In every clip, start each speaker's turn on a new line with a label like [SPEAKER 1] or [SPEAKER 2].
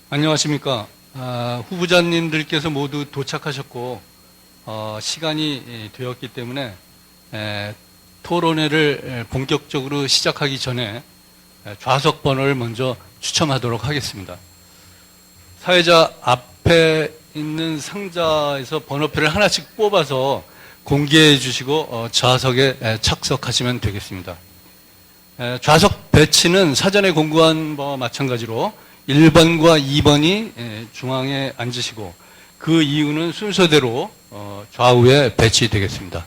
[SPEAKER 1] 안녕하십니까. 후보자님들께서 모두 도착하셨고, 시간이 되었기 때문에 토론회를 본격적으로 시작하기 전에 좌석 번호를 먼저 추첨하도록 하겠습니다. 사회자 앞에 있는 상자에서 번호표를 하나씩 뽑아서 공개해 주시고 좌석에 착석하시면 되겠습니다. 좌석 배치는 사전에 공고한 바와 마찬가지로 1번과 2번이 중앙에 앉으시고 그 이유는 순서대로 좌우에 배치되겠습니다.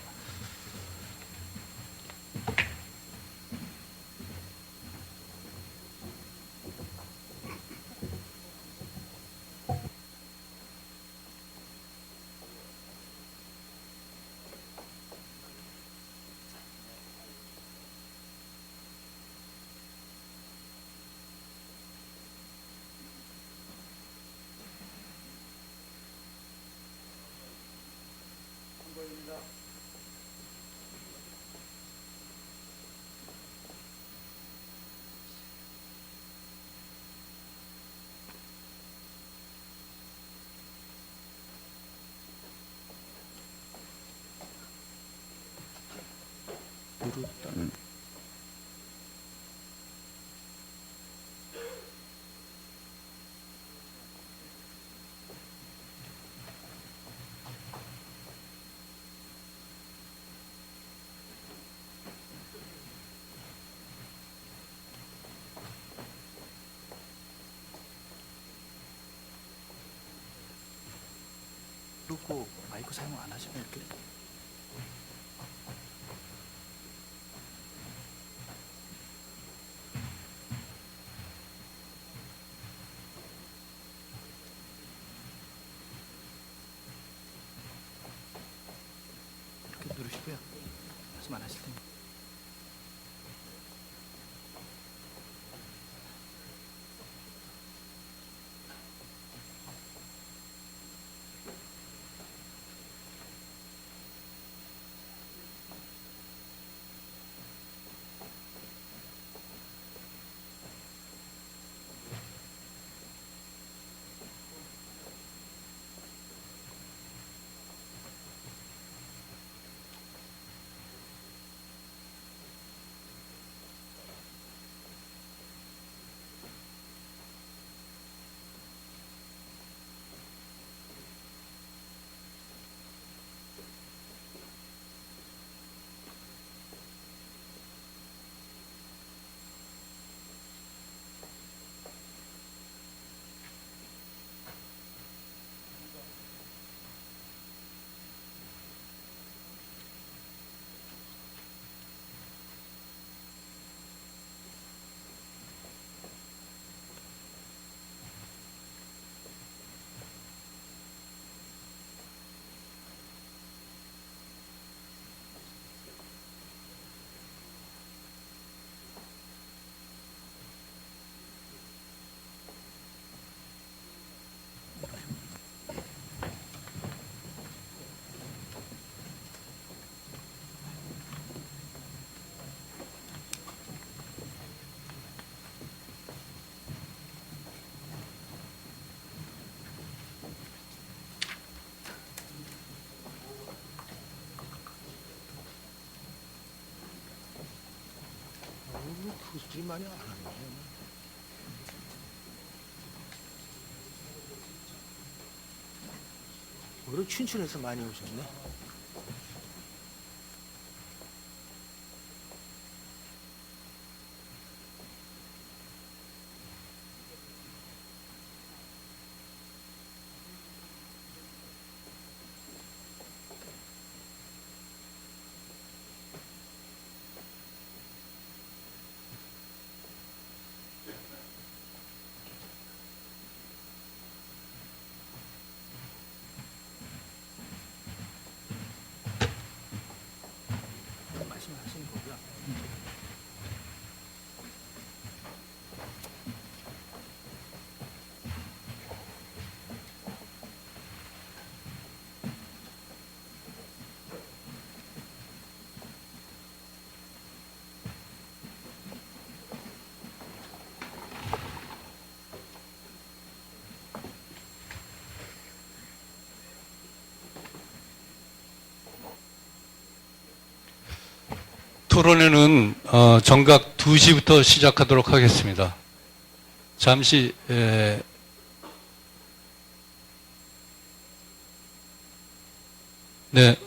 [SPEAKER 2] 누르고 마이크 사용 안 하시면 이렇게 이렇게 누르시고요. 말씀 안 하실 테니까.
[SPEAKER 3] 수술이 많이 안 하네. 오히려 춘천에서 많이 오셨네.
[SPEAKER 1] 토론회는 정각 2시부터 시작하도록 하겠습니다. 잠시 네,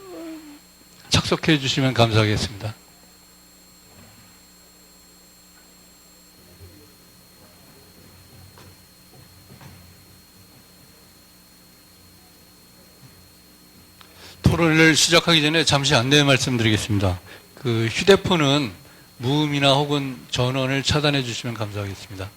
[SPEAKER 1] 착석해 주시면 감사하겠습니다. 토론을 시작하기 전에 잠시 안내 말씀드리겠습니다. 그 휴대폰은 무음이나 혹은 전원을 차단해 주시면 감사하겠습니다.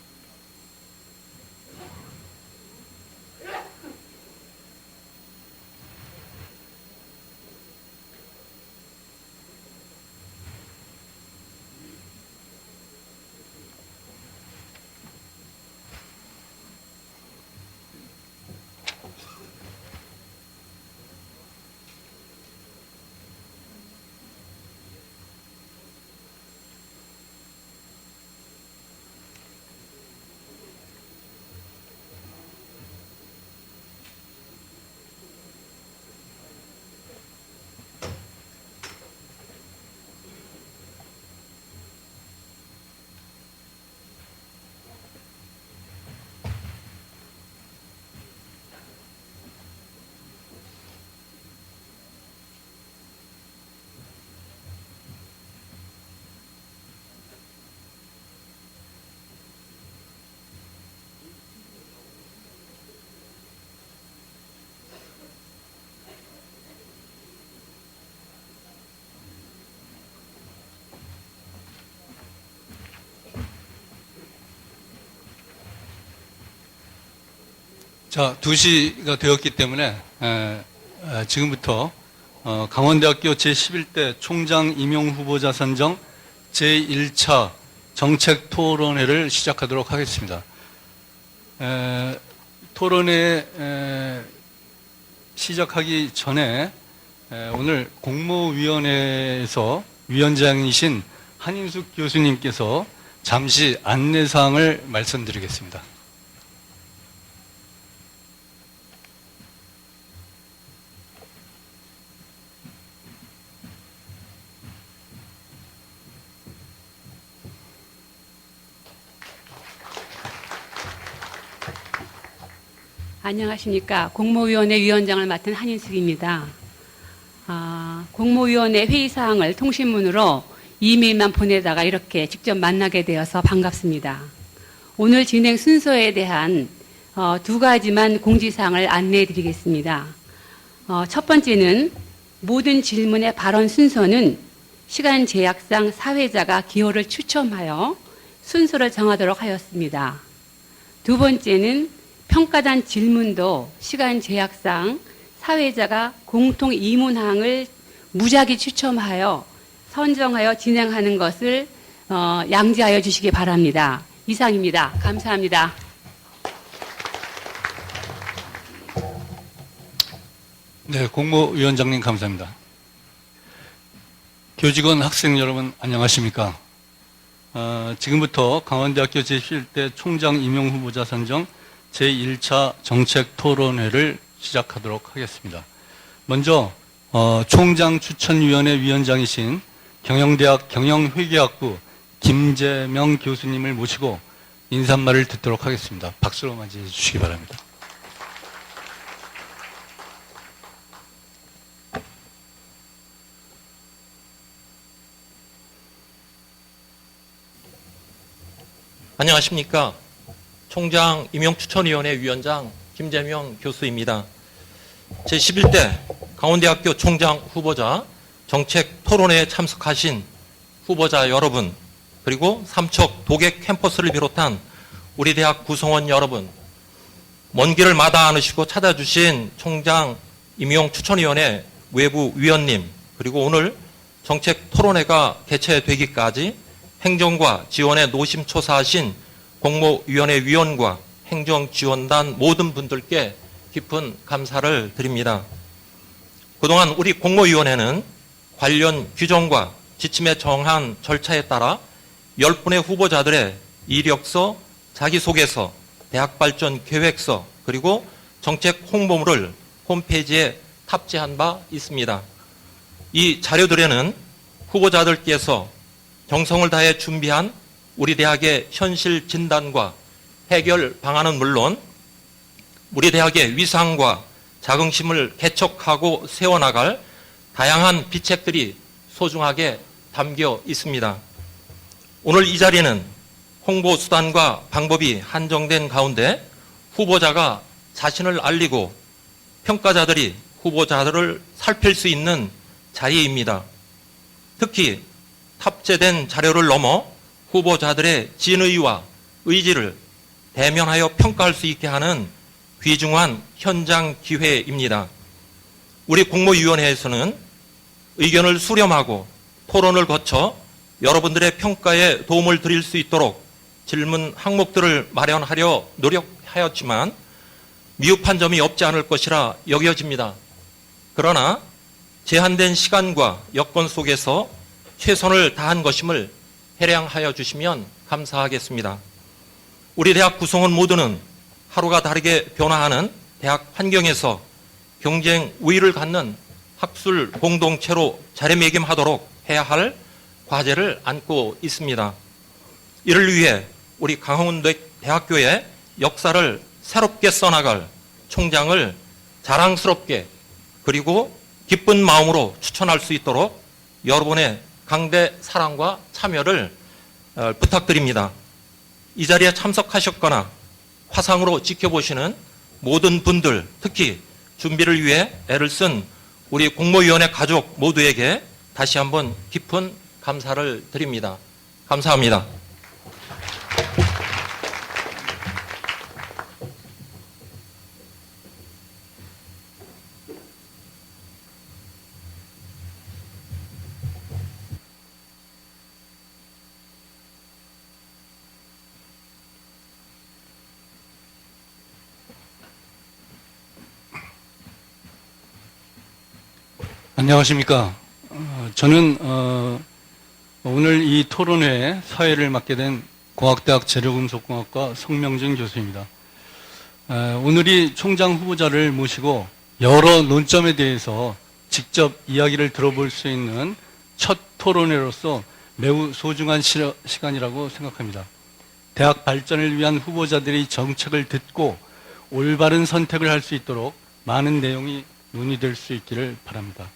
[SPEAKER 1] 자, 2시가 되었기 때문에 지금부터 강원대학교 제11대 총장 임용 후보자 선정 제1차 정책 토론회를 시작하도록 하겠습니다. 토론회 시작하기 전에 오늘 공모위원회에서 위원장이신 한인숙 교수님께서 잠시 안내사항을 말씀드리겠습니다.
[SPEAKER 4] 안녕하십니까. 공모위원회 위원장을 맡은 한인숙입니다. 공모위원회 회의사항을 통신문으로 이메일만 보내다가 이렇게 직접 만나게 되어서 반갑습니다. 오늘 진행 순서에 대한 2가지만 공지사항을 안내해 드리겠습니다. 첫 번째는 모든 질문의 발언 순서는 시간 제약상 사회자가 기호를 추첨하여 순서를 정하도록 하였습니다. 두 번째는 평가단 질문도 시간 제약상 사회자가 공통 이문항을 무작위 추첨하여 선정하여 진행하는 것을 양지하여 주시기 바랍니다. 이상입니다. 감사합니다.
[SPEAKER 1] 네, 공모위원장님 감사합니다. 교직원 학생 여러분 안녕하십니까? 지금부터 강원대학교 제11대 총장 임용 후보자 선정 제1차 정책 토론회를 시작하도록 하겠습니다. 먼저 총장 추천위원회 위원장이신 경영대학 경영회계학부 김재명 교수님을 모시고 인사말을 듣도록 하겠습니다. 박수로 맞이해 주시기 바랍니다.
[SPEAKER 5] 안녕하십니까. 총장 임용추천위원회 위원장 김재명 교수입니다. 제11대 강원대학교 총장 후보자 정책 토론회에 참석하신 후보자 여러분, 그리고 삼척 도계 캠퍼스를 비롯한 우리 대학 구성원 여러분, 먼 길을 마다 않으시고 찾아주신 총장 임용추천위원회 외부 위원님, 그리고 오늘 정책 토론회가 개최되기까지 행정과 지원에 노심초사하신 공모위원회 위원과 행정지원단 모든 분들께 깊은 감사를 드립니다. 그동안 우리 공모위원회는 관련 규정과 지침에 정한 절차에 따라 10분의 후보자들의 이력서, 자기소개서, 대학발전 계획서, 그리고 정책 홍보물을 홈페이지에 탑재한 바 있습니다. 이 자료들에는 후보자들께서 정성을 다해 준비한 우리 대학의 현실 진단과 해결 방안은 물론 우리 대학의 위상과 자긍심을 개척하고 세워나갈 다양한 비책들이 소중하게 담겨 있습니다. 오늘 이 자리는 홍보 수단과 방법이 한정된 가운데 후보자가 자신을 알리고 평가자들이 후보자들을 살필 수 있는 자리입니다. 특히 탑재된 자료를 넘어 후보자들의 진의와 의지를 대면하여 평가할 수 있게 하는 귀중한 현장 기회입니다. 우리 공모위원회에서는 의견을 수렴하고 토론을 거쳐 여러분들의 평가에 도움을 드릴 수 있도록 질문 항목들을 마련하려 노력하였지만 미흡한 점이 없지 않을 것이라 여겨집니다. 그러나 제한된 시간과 여건 속에서 최선을 다한 것임을 해량하여 주시면 감사하겠습니다. 우리 대학 구성원 모두는 하루가 다르게 변화하는 대학 환경에서 경쟁 우위를 갖는 학술 공동체로 자리매김하도록 해야 할 과제를 안고 있습니다. 이를 위해 우리 강원대학교의 역사를 새롭게 써나갈 총장을 자랑스럽게 그리고 기쁜 마음으로 추천할 수 있도록 여러분의 강대 사랑과 참여를 부탁드립니다. 이 자리에 참석하셨거나 화상으로 지켜보시는 모든 분들, 특히 준비를 위해 애를 쓴 우리 공모위원회 가족 모두에게 다시 한번 깊은 감사를 드립니다. 감사합니다.
[SPEAKER 1] 안녕하십니까. 저는 오늘 이 토론회에 사회를 맡게 된 공학대학 재료금속공학과 성명진 교수입니다. 오늘 이 총장 후보자를 모시고 여러 논점에 대해서 직접 이야기를 들어볼 수 있는 첫 토론회로서 매우 소중한 시간이라고 생각합니다. 대학 발전을 위한 후보자들의 정책을 듣고 올바른 선택을 할 수 있도록 많은 내용이 논의될 수 있기를 바랍니다.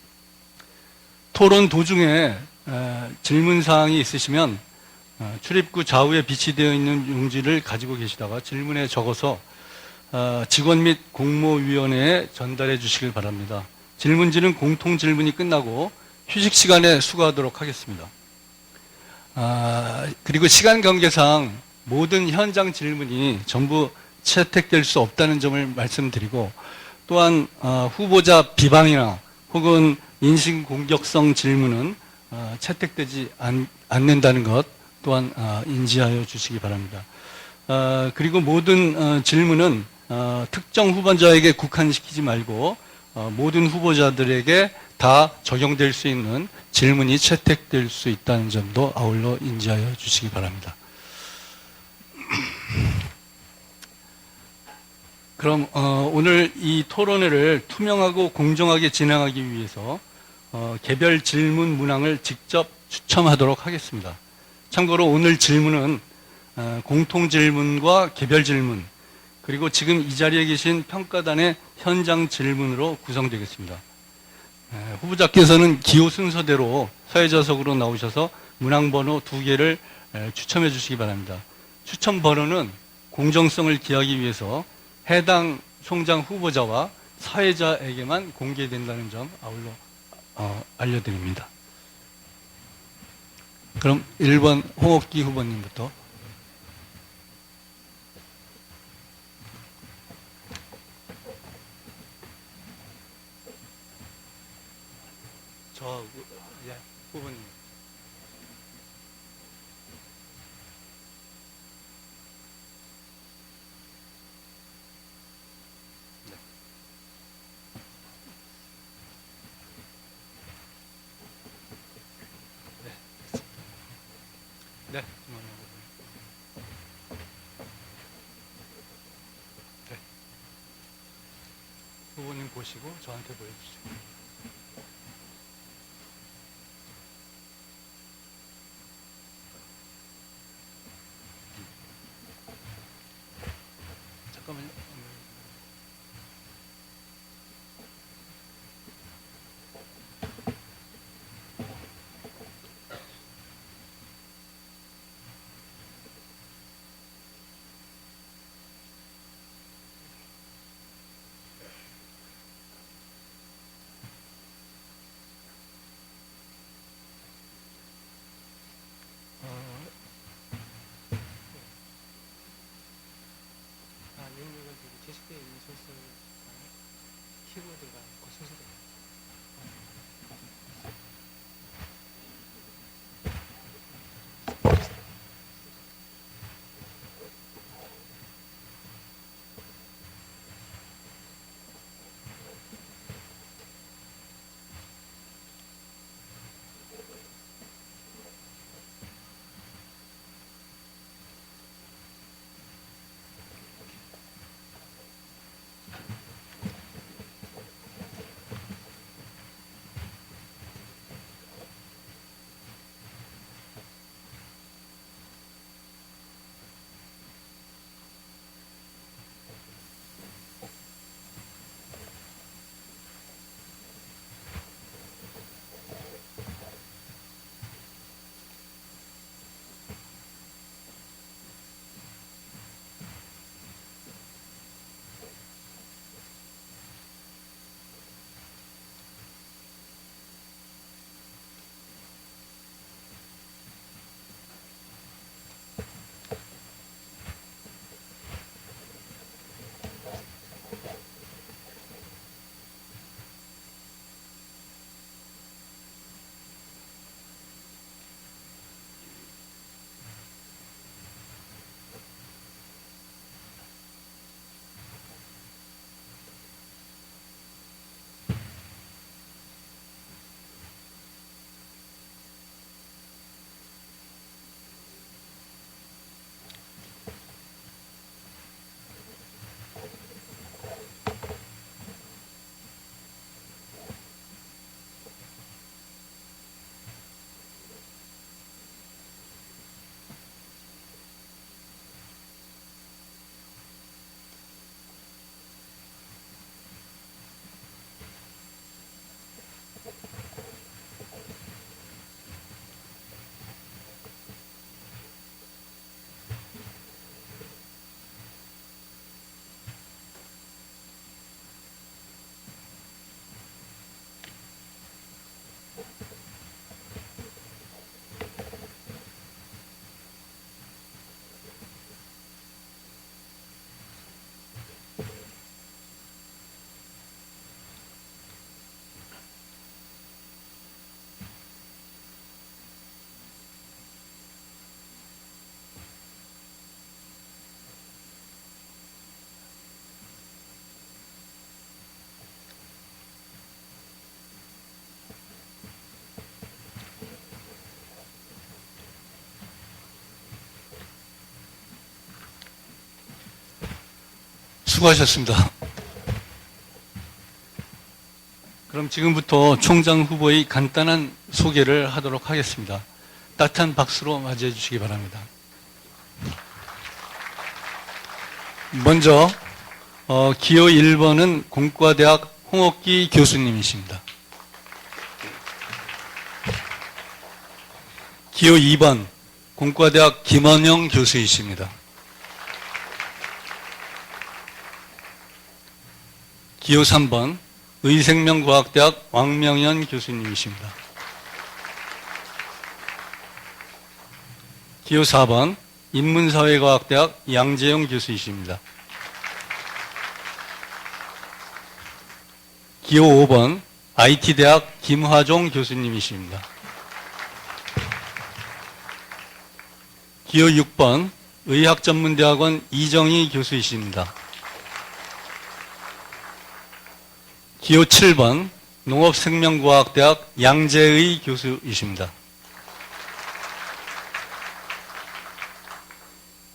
[SPEAKER 1] 토론 도중에 질문사항이 있으시면 출입구 좌우에 비치되어 있는 용지를 가지고 계시다가 질문에 적어서 직원 및 공모위원회에 전달해 주시길 바랍니다. 질문지는 공통 질문이 끝나고 휴식 시간에 수거하도록 하겠습니다. 그리고 시간 관계상 모든 현장 질문이 전부 채택될 수 없다는 점을 말씀드리고 또한 후보자 비방이나 혹은 인신공격성 질문은 채택되지 않는다는 것 또한 인지하여 주시기 바랍니다. 그리고 모든 질문은 특정 후보자에게 국한시키지 말고 모든 후보자들에게 다 적용될 수 있는 질문이 채택될 수 있다는 점도 아울러 인지하여 주시기 바랍니다. 그럼 오늘 이 토론회를 투명하고 공정하게 진행하기 위해서 개별 질문 문항을 직접 추첨하도록 하겠습니다. 참고로 오늘 질문은 공통 질문과 개별 질문 그리고 지금 이 자리에 계신 평가단의 현장 질문으로 구성되겠습니다. 후보자께서는 기호 순서대로 사회자석으로 나오셔서 문항번호 2개를 추첨해 주시기 바랍니다. 추첨 번호는 공정성을 기하기 위해서 해당 총장 후보자와 사회자에게만 공개된다는 점 아울러 알려드립니다. 그럼 1번 홍옥기 후보님부터. 예, 후보님. 네. 네. 후보님 보시고 저한테 보여주시고. 잠깐만요.
[SPEAKER 3] 영역은 제시대에 있는 소스 키보드가 그 순서대로.
[SPEAKER 1] 수고하셨습니다. 그럼 지금부터 총장 후보의 간단한 소개를 하도록 하겠습니다. 따뜻한 박수로 맞이해 주시기 바랍니다. 먼저 기호 1번은 공과대학 홍옥기 교수님이십니다. 기호 2번 공과대학 김원영 교수이십니다. 기호 3번 의생명과학대학 왕명현 교수님이십니다. 기호 4번 인문사회과학대학 양재용 교수이십니다. 기호 5번 IT대학 김화종 교수님이십니다. 기호 6번 의학전문대학원 이정희 교수이십니다. 기호 7번 농업생명과학대학 양재의 교수이십니다.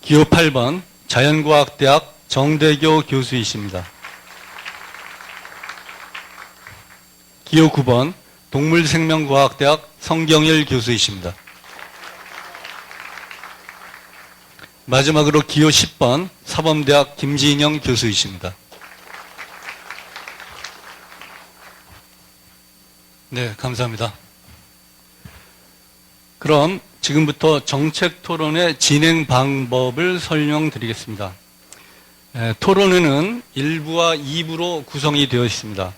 [SPEAKER 1] 기호 8번 자연과학대학 정대교 교수이십니다. 기호 9번 동물생명과학대학 성경일 교수이십니다. 마지막으로 기호 10번 사범대학 김진영 교수이십니다. 네, 감사합니다. 그럼 지금부터 정책 토론의 진행 방법을 설명드리겠습니다. 토론회는 1부와 2부로 구성이 되어 있습니다.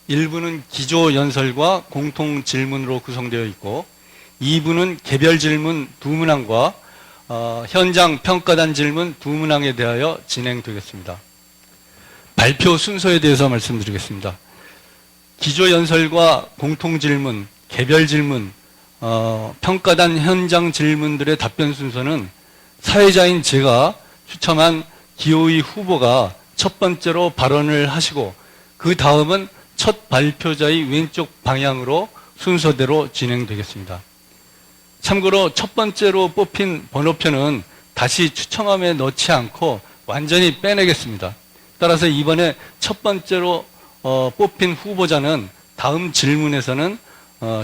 [SPEAKER 1] 1부는 기조 연설과 공통 질문으로 구성되어 있고 2부는 개별 질문 2문항과 현장 평가단 질문 2문항에 대하여 진행되겠습니다. 발표 순서에 대해서 말씀드리겠습니다. 기조 연설과 공통 질문, 개별 질문, 평가단 현장 질문들의 답변 순서는 사회자인 제가 추첨한 기호위 후보가 첫 번째로 발언을 하시고 그 다음은 첫 발표자의 왼쪽 방향으로 순서대로 진행되겠습니다. 참고로 첫 번째로 뽑힌 번호표는 다시 추첨함에 넣지 않고 완전히 빼내겠습니다. 따라서 이번에 첫 번째로 뽑힌 후보자는 다음 질문에서는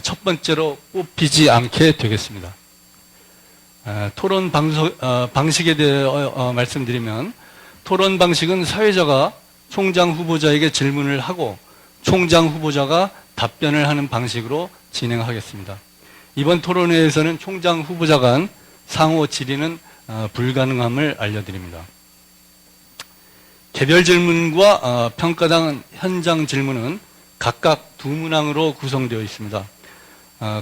[SPEAKER 1] 첫 번째로 뽑히지 않게 되겠습니다. 토론 방식에 대해 말씀드리면 토론 방식은 사회자가 총장 후보자에게 질문을 하고 총장 후보자가 답변을 하는 방식으로 진행하겠습니다. 이번 토론회에서는 총장 후보자 간 상호 질의는 불가능함을 알려드립니다. 개별 질문과 평가단 현장 질문은 각각 2문항으로 구성되어 있습니다.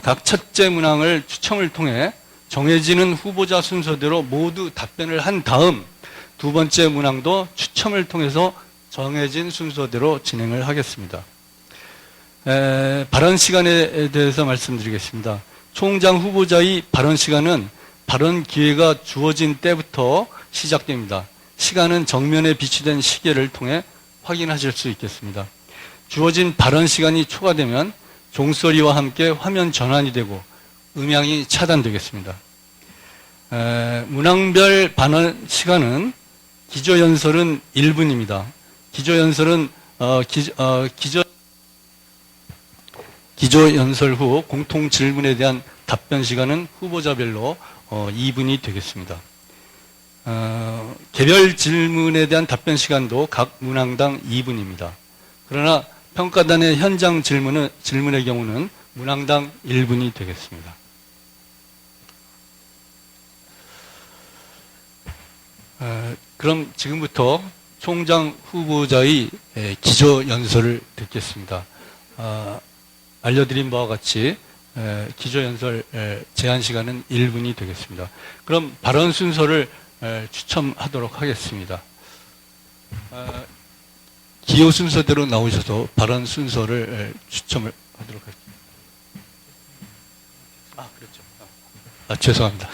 [SPEAKER 1] 각 첫째 문항을 추첨을 통해 정해지는 후보자 순서대로 모두 답변을 한 다음 두 번째 문항도 추첨을 통해서 정해진 순서대로 진행을 하겠습니다. 발언 시간에 대해서 말씀드리겠습니다. 총장 후보자의 발언 시간은 발언 기회가 주어진 때부터 시작됩니다. 시간은 정면에 비치된 시계를 통해 확인하실 수 있겠습니다. 주어진 발언 시간이 초과되면 종소리와 함께 화면 전환이 되고 음향이 차단되겠습니다. 문항별 발언 시간은 기조연설은 1분입니다. 기조연설은 기조연설 후 공통 질문에 대한 답변 시간은 후보자별로 2분이 되겠습니다. 개별 질문에 대한 답변 시간도 각 문항당 2분입니다. 그러나 평가단의 현장 질문의 경우는 문항당 1분이 되겠습니다. 그럼 지금부터 총장 후보자의 기조 연설을 듣겠습니다. 알려드린 바와 같이 기조 연설 제한 시간은 1분이 되겠습니다. 그럼 발언 순서를 추첨하도록 하겠습니다. 기호 순서대로 나오셔서 발언 순서를 추첨을 하도록 하겠습니다. 그렇죠. 죄송합니다.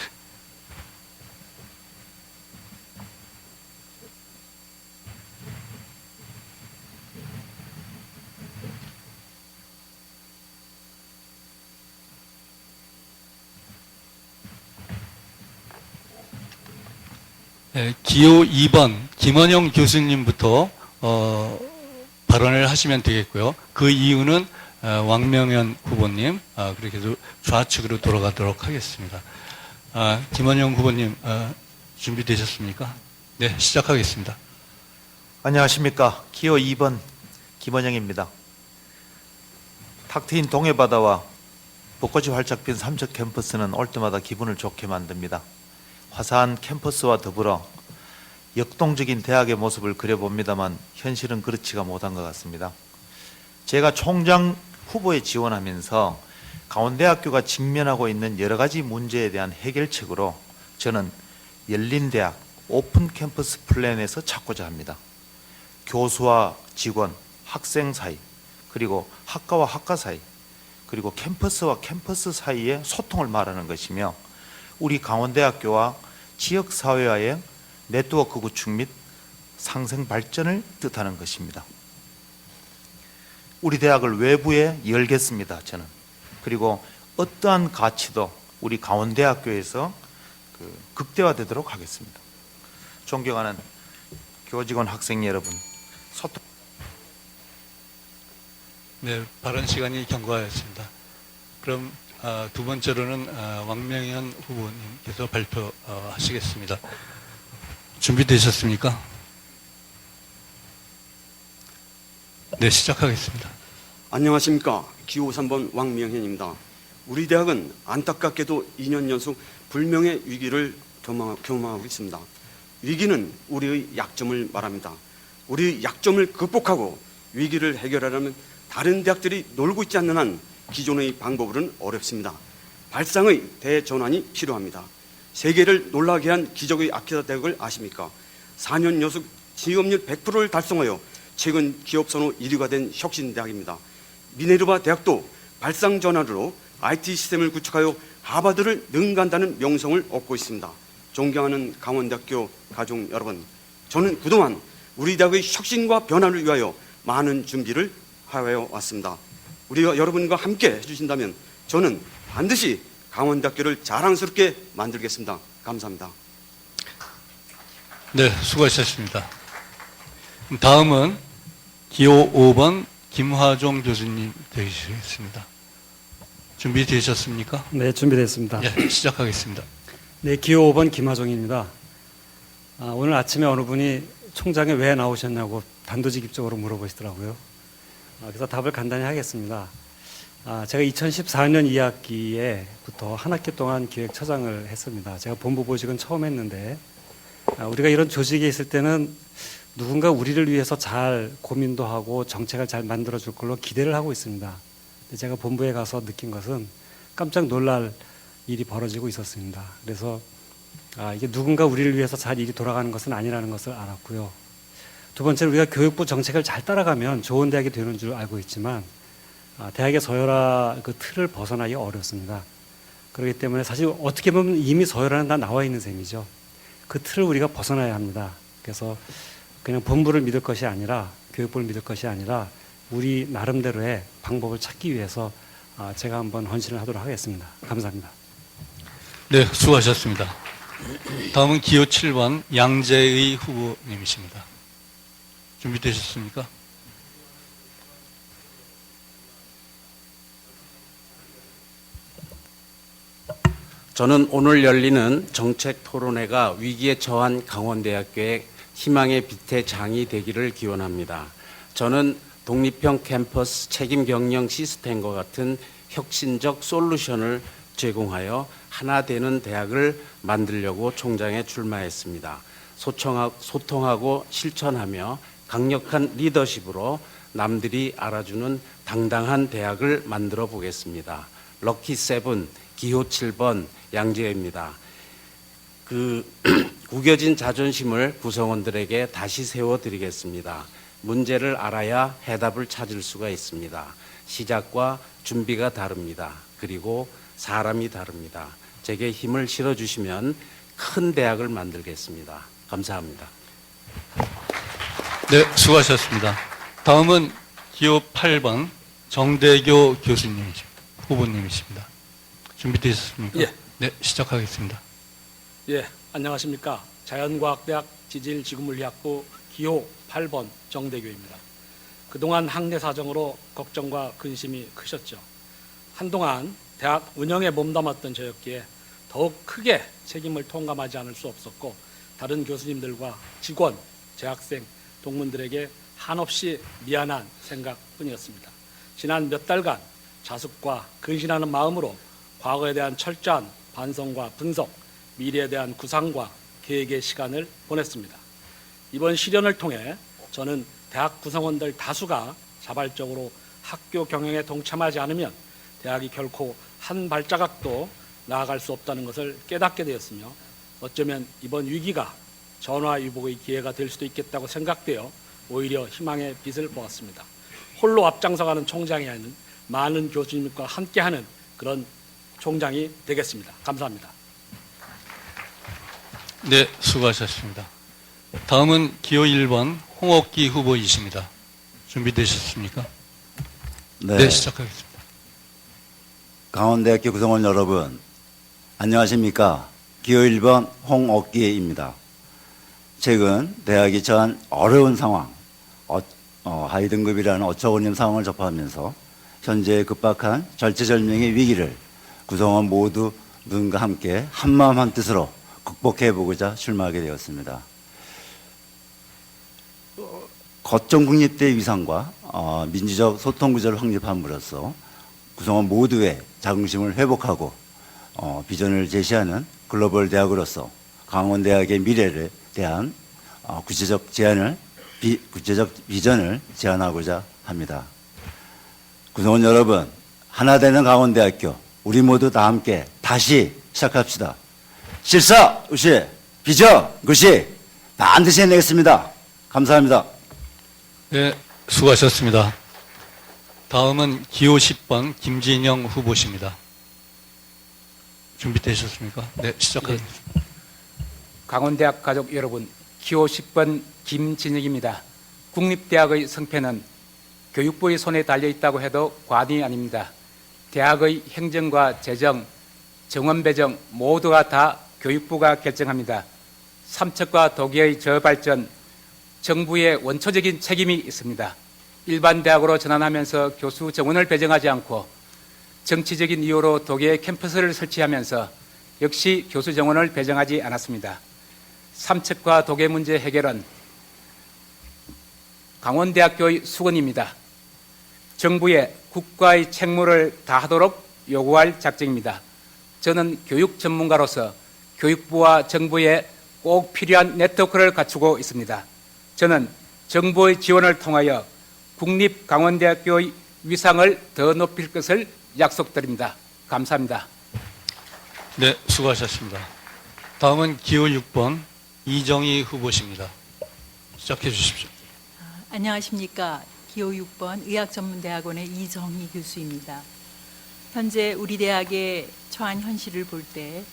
[SPEAKER 1] 기호 2번 김원영 교수님부터 발언을 하시면 되겠고요. 그 이유는 왕명현 후보님, 그렇게 해서 좌측으로 돌아가도록 하겠습니다. 김원영 후보님 준비되셨습니까? 네, 시작하겠습니다.
[SPEAKER 6] 안녕하십니까. 기호 2번 김원영입니다. 탁 트인 동해바다와 벚꽃이 활짝 핀 삼척 캠퍼스는 올 때마다 기분을 좋게 만듭니다. 화사한 캠퍼스와 더불어 역동적인 대학의 모습을 그려봅니다만 현실은 그렇지가 못한 것 같습니다. 제가 총장 후보에 지원하면서 강원대학교가 직면하고 있는 여러 가지 문제에 대한 해결책으로 저는 열린 대학 오픈 캠퍼스 플랜에서 찾고자 합니다. 교수와 직원, 학생 사이, 그리고 학과와 학과 사이, 그리고 캠퍼스와 캠퍼스 사이의 소통을 말하는 것이며 우리 강원대학교와 지역사회와의 네트워크 구축 및 상생 발전을 뜻하는 것입니다. 우리 대학을 외부에 열겠습니다. 저는. 그리고 어떠한 가치도 우리 강원대학교에서 극대화되도록 하겠습니다. 존경하는 교직원 학생 여러분, 소통.
[SPEAKER 1] 네, 발언 시간이 경과하였습니다. 그럼 두 번째로는 왕명현 후보님께서 발표하시겠습니다. 준비되셨습니까? 네, 시작하겠습니다.
[SPEAKER 7] 안녕하십니까. 기호 3번 왕명현입니다. 우리 대학은 안타깝게도 2년 연속 불명예 위기를 경험하고 있습니다. 위기는 우리의 약점을 말합니다. 우리의 약점을 극복하고 위기를 해결하려면 다른 대학들이 놀고 있지 않는 한 기존의 방법으로는 어렵습니다. 발상의 대전환이 필요합니다. 세계를 놀라게 한 기적의 아키타 대학을 아십니까? 4년 연속 취업률 100%를 달성하여 최근 기업선호 1위가 된 혁신대학입니다. 미네르바 대학도 발상 전환으로 IT 시스템을 구축하여 하버드를 능가한다는 명성을 얻고 있습니다. 존경하는 강원대학교 가족 여러분, 저는 그동안 우리 대학의 혁신과 변화를 위하여 많은 준비를 하여 왔습니다. 우리가 여러분과 함께 해주신다면 저는 반드시 강원대학교를 자랑스럽게 만들겠습니다. 감사합니다.
[SPEAKER 1] 네, 수고하셨습니다. 다음은 기호 5번 김화종 교수님 되시겠습니다. 준비되셨습니까?
[SPEAKER 8] 네, 준비됐습니다.
[SPEAKER 1] 예, 시작하겠습니다.
[SPEAKER 8] 네, 기호 5번 김하종입니다. 오늘 아침에 어느 분이 총장에 왜 나오셨냐고 단도직입적으로 물어보시더라고요. 그래서 답을 간단히 하겠습니다. 제가 2014년 2학기에부터 한 학기 동안 기획처장을 했습니다. 제가 본부 보직은 처음 했는데 우리가 이런 조직에 있을 때는 누군가 우리를 위해서 잘 고민도 하고 정책을 잘 만들어줄 걸로 기대를 하고 있습니다. 근데 제가 본부에 가서 느낀 것은 깜짝 놀랄 일이 벌어지고 있었습니다. 그래서 이게 누군가 우리를 위해서 잘 일이 돌아가는 것은 아니라는 것을 알았고요. 두 번째로 우리가 교육부 정책을 잘 따라가면 좋은 대학이 되는 줄 알고 있지만 대학의 서열화 그 틀을 벗어나기 어렵습니다. 그렇기 때문에 사실 어떻게 보면 이미 서열화는 다 나와 있는 셈이죠. 그 틀을 우리가 벗어나야 합니다. 그래서 그냥 본부를 믿을 것이 아니라 교육부를 믿을 것이 아니라 우리 나름대로의 방법을 찾기 위해서 제가 한번 헌신을 하도록 하겠습니다. 감사합니다.
[SPEAKER 1] 네, 수고하셨습니다. 다음은 기호 7번 양재의 후보님이십니다. 준비되셨습니까?
[SPEAKER 9] 저는 오늘 열리는 정책 토론회가 위기에 처한 강원대학교의 희망의 빛의 장이 되기를 기원합니다. 저는 독립형 캠퍼스 책임 경영 시스템과 같은 혁신적 솔루션을 제공하여 하나 되는 대학을 만들려고 총장에 출마했습니다. 소통하고 실천하며 강력한 리더십으로 남들이 알아주는 당당한 대학을 만들어 보겠습니다. 럭키 세븐 기호 7번 양재입니다. 구겨진 자존심을 구성원들에게 다시 세워드리겠습니다. 문제를 알아야 해답을 찾을 수가 있습니다. 시작과 준비가 다릅니다. 그리고 사람이 다릅니다. 제게 힘을 실어주시면 큰 대학을 만들겠습니다. 감사합니다.
[SPEAKER 1] 네, 수고하셨습니다. 다음은 기호 8번 정대교 후보님이십니다. 준비되셨습니까?
[SPEAKER 2] 예.
[SPEAKER 1] 네, 시작하겠습니다.
[SPEAKER 2] 예, 안녕하십니까. 자연과학대학 지질지구물리학부 기호 8번 정대교입니다. 그동안 학내 사정으로 걱정과 근심이 크셨죠. 한동안 대학 운영에 몸담았던 저였기에 더욱 크게 책임을 통감하지 않을 수 없었고 다른 교수님들과 직원, 재학생, 동문들에게 한없이 미안한 생각뿐이었습니다. 지난 몇 달간 자숙과 근신하는 마음으로 과거에 대한 철저한 반성과 분석, 미래에 대한 구상과 계획의 시간을 보냈습니다. 이번 시련을 통해 저는 대학 구성원들 다수가 자발적으로 학교 경영에 동참하지 않으면 대학이 결코 한 발자국도 나아갈 수 없다는 것을 깨닫게 되었으며 어쩌면 이번 위기가 전화위복의 기회가 될 수도 있겠다고 생각되어 오히려 희망의 빛을 보았습니다. 홀로 앞장서가는 총장이 아닌 많은 교수님과 함께하는 그런 총장이 되겠습니다. 감사합니다.
[SPEAKER 1] 네, 수고하셨습니다. 다음은 기호 1번 홍옥기 후보이십니다. 준비되셨습니까? 네, 시작하겠습니다.
[SPEAKER 10] 강원대학교 구성원 여러분, 안녕하십니까? 기호 1번 홍옥기입니다. 최근 대학이 처한 어려운 상황, 하위 등급이라는 어처구니없는 상황을 접하면서 현재의 급박한 절체절명의 위기를 구성원 모두 누군가 함께 한마음 한뜻으로 극복해보고자 출마하게 되었습니다. 거점 국립대 위상과 민주적 소통 구조를 확립함으로써 구성원 모두의 자긍심을 회복하고 비전을 제시하는 글로벌 대학으로서 강원대학의 미래에 대한 구체적 비전을 제안하고자 합니다. 구성원 여러분, 하나 되는 강원대학교, 우리 모두 다 함께 다시 시작합시다. 실사, 우시, 비전, 그시 반드시 해내겠습니다. 감사합니다.
[SPEAKER 1] 네, 수고하셨습니다. 다음은 기호 10번 김진영 후보십니다. 준비되셨습니까? 네, 시작하겠습니다.
[SPEAKER 11] 강원대학 가족 여러분, 기호 10번 김진혁입니다. 국립대학의 성패는 교육부의 손에 달려있다고 해도 과언이 아닙니다. 대학의 행정과 재정, 정원 배정 모두가 다 교육부가 결정합니다. 삼척과 도계의 저발전, 정부의 원초적인 책임이 있습니다. 일반 대학으로 전환하면서 교수 정원을 배정하지 않고 정치적인 이유로 도계에 캠퍼스를 설치하면서 역시 교수 정원을 배정하지 않았습니다. 삼척과 도계 문제 해결은 강원대학교의 수건입니다. 정부에 국가의 책무를 다하도록 요구할 작정입니다. 저는 교육 전문가로서 교육부와 정부에 꼭 필요한 네트워크를 갖추고 있습니다. 저는 정부의 지원을 통하여 국립강원대학교의 위상을 더 높일 것을 약속드립니다. 감사합니다.
[SPEAKER 1] 네, 수고하셨습니다. 다음은 기호 6번 이정희 후보십니다. 시작해 주십시오.
[SPEAKER 12] 안녕하십니까. 기호 6번 의학전문대학원의 이정희 교수입니다. 현재 우리 대학의 처한 현실을 볼 때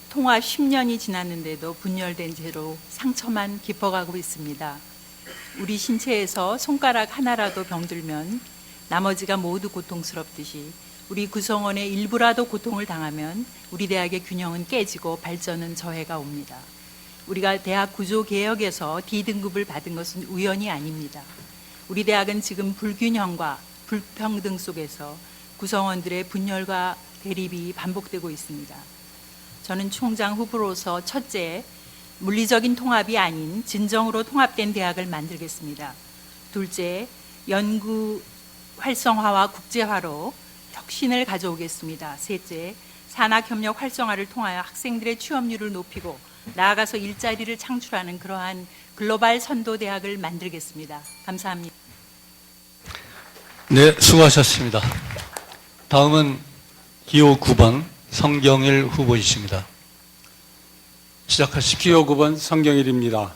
[SPEAKER 12] 통합 10년이 지났는데도 분열된 채로 상처만 깊어가고 있습니다. 우리 신체에서 손가락 하나라도 병들면 나머지가 모두 고통스럽듯이 우리 구성원의 일부라도 고통을 당하면 우리 대학의 균형은 깨지고 발전은 저해가 옵니다. 우리가 대학 구조 개혁에서 D등급을 받은 것은 우연이 아닙니다. 우리 대학은 지금 불균형과 불평등 속에서 구성원들의 분열과 대립이 반복되고 있습니다. 저는 총장 후보로서 첫째, 물리적인 통합이 아닌 진정으로 통합된 대학을 만들겠습니다. 둘째, 연구 활성화와 국제화로 혁신을 가져오겠습니다. 셋째, 산학협력 활성화를 통하여 학생들의 취업률을 높이고 나아가서 일자리를 창출하는 그러한 글로벌 선도 대학을 만들겠습니다. 감사합니다.
[SPEAKER 1] 네, 수고하셨습니다. 다음은 기호 9번 성경일 후보이십니다. 시작하십시오.
[SPEAKER 2] 기호 9번 성경일입니다.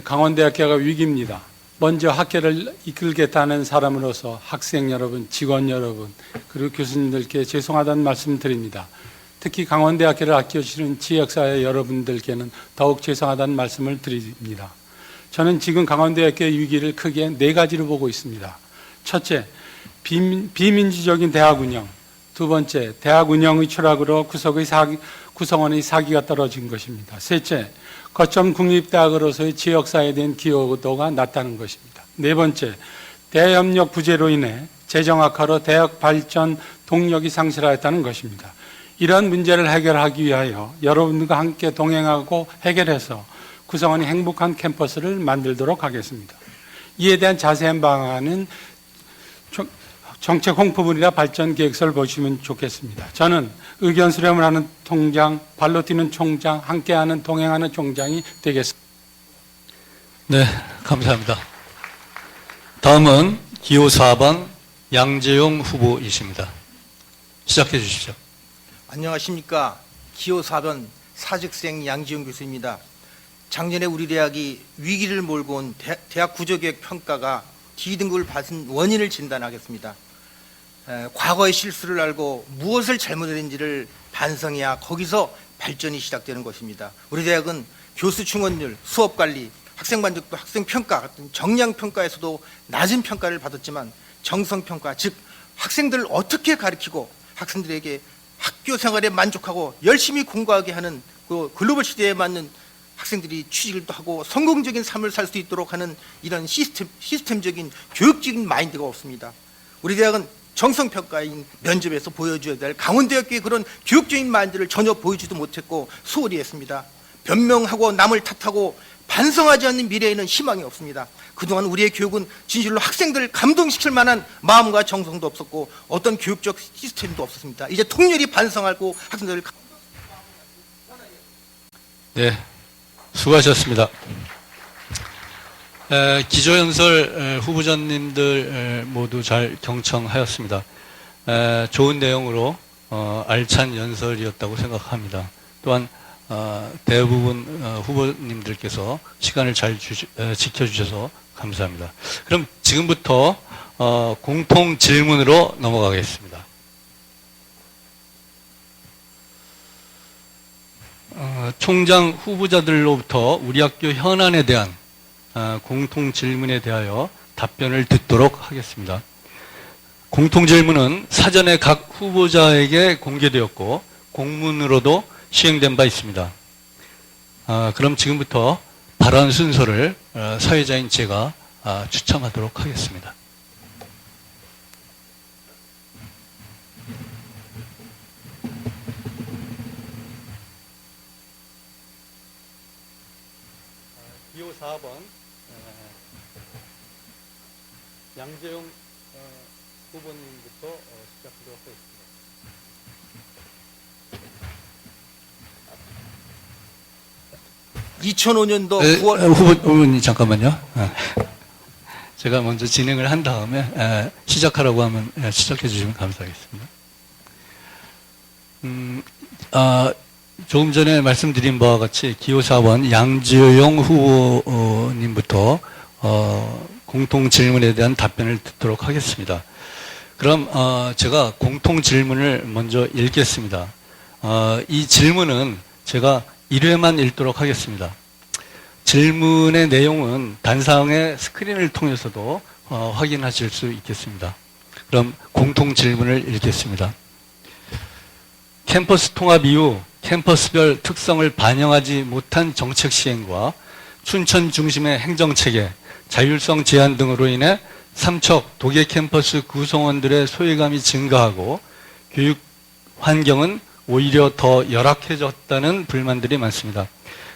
[SPEAKER 2] 강원대학교가 위기입니다. 먼저 학계를 이끌겠다는 사람으로서 학생 여러분, 직원 여러분, 그리고 교수님들께 죄송하다는 말씀 드립니다. 특히 강원대학교를 아껴주시는 지역사회 여러분들께는 더욱 죄송하다는 말씀을 드립니다. 저는 지금 강원대학교의 위기를 크게 4가지로 보고 있습니다. 첫째, 비민주적인 대학 운영. 두 번째, 대학 운영의 추락으로 구성원의 사기가 떨어진 것입니다. 셋째, 거점 국립대학으로서의 지역사회에 대한 기여도가 낮다는 것입니다. 네 번째, 대협력 부재로 인해 재정 악화로 대학 발전 동력이 상실하였다는 것입니다. 이런 문제를 해결하기 위하여 여러분들과 함께 동행하고 해결해서 구성원이 행복한 캠퍼스를 만들도록 하겠습니다. 이에 대한 자세한 방안은 정책 홍보물이나 발전 계획서를 보시면 좋겠습니다. 저는 의견 수렴을 하는 통장, 발로 뛰는 총장, 함께하는 동행하는 총장이 되겠습니다.
[SPEAKER 1] 네, 감사합니다. 다음은 기호 4번 양재용 후보이십니다. 시작해 주십시오.
[SPEAKER 13] 안녕하십니까. 기호 4번 사직생 양지용 교수입니다. 작년에 우리 대학이 위기를 몰고 온 대학 구조개혁 평가가 D등급을 받은 원인을 진단하겠습니다. 과거의 실수를 알고 무엇을 잘못했는지를 반성해야 거기서 발전이 시작되는 것입니다. 우리 대학은 교수 충원율, 수업 관리, 학생 만족도, 학생 평가 같은 정량 평가에서도 낮은 평가를 받았지만 정성 평가, 즉 학생들을 어떻게 가르치고 학생들에게 학교 생활에 만족하고 열심히 공부하게 하는 그 글로벌 시대에 맞는 학생들이 취직을 하고 성공적인 삶을 살 수 있도록 하는 이런 시스템적인 교육적인 마인드가 없습니다. 우리 대학은 정성평가인 면접에서 보여줘야 될 강원대학교의 그런 교육적인 마인드를 전혀 보여주지도 못했고 소홀히 했습니다. 변명하고 남을 탓하고 반성하지 않는 미래에는 희망이 없습니다. 그동안 우리의 교육은 진실로 학생들을 감동시킬 만한 마음과 정성도 없었고 어떤 교육적 시스템도 없었습니다. 이제 통렬히 반성하고 학생들을
[SPEAKER 1] 네, 수고하셨습니다. 기조연설 후보자님들 모두 잘 경청하였습니다. 좋은 내용으로 알찬 연설이었다고 생각합니다. 또한 대부분 후보님들께서 시간을 잘 지켜주셔서 감사합니다. 그럼 지금부터 공통 질문으로 넘어가겠습니다. 총장 후보자들로부터 우리 학교 현안에 대한 공통 질문에 대하여 답변을 듣도록 하겠습니다. 공통 질문은 사전에 각 후보자에게 공개되었고 공문으로도 시행된 바 있습니다. 그럼 지금부터 발언 순서를 사회자인 제가 추첨하도록 하겠습니다. 기호 4번 양재용 후보님부터 시작하도록 하겠습니다.
[SPEAKER 13] 2005년도 9월
[SPEAKER 1] 후보님 잠깐만요. 제가 먼저 진행을 한 다음에 시작하라고 하면 시작해 주시면 감사하겠습니다. 조금 전에 말씀드린 바와 같이 기호 4번 양지용 후보님부터 공통 질문에 대한 답변을 듣도록 하겠습니다. 그럼 제가 공통 질문을 먼저 읽겠습니다. 이 질문은 제가 1회만 읽도록 하겠습니다. 질문의 내용은 단상의 스크린을 통해서도 확인하실 수 있겠습니다. 그럼 공통 질문을 읽겠습니다. 캠퍼스 통합 이후 캠퍼스별 특성을 반영하지 못한 정책 시행과 춘천 중심의 행정체계, 자율성 제한 등으로 인해 삼척 도계 캠퍼스 구성원들의 소외감이 증가하고 교육 환경은 오히려 더 열악해졌다는 불만들이 많습니다.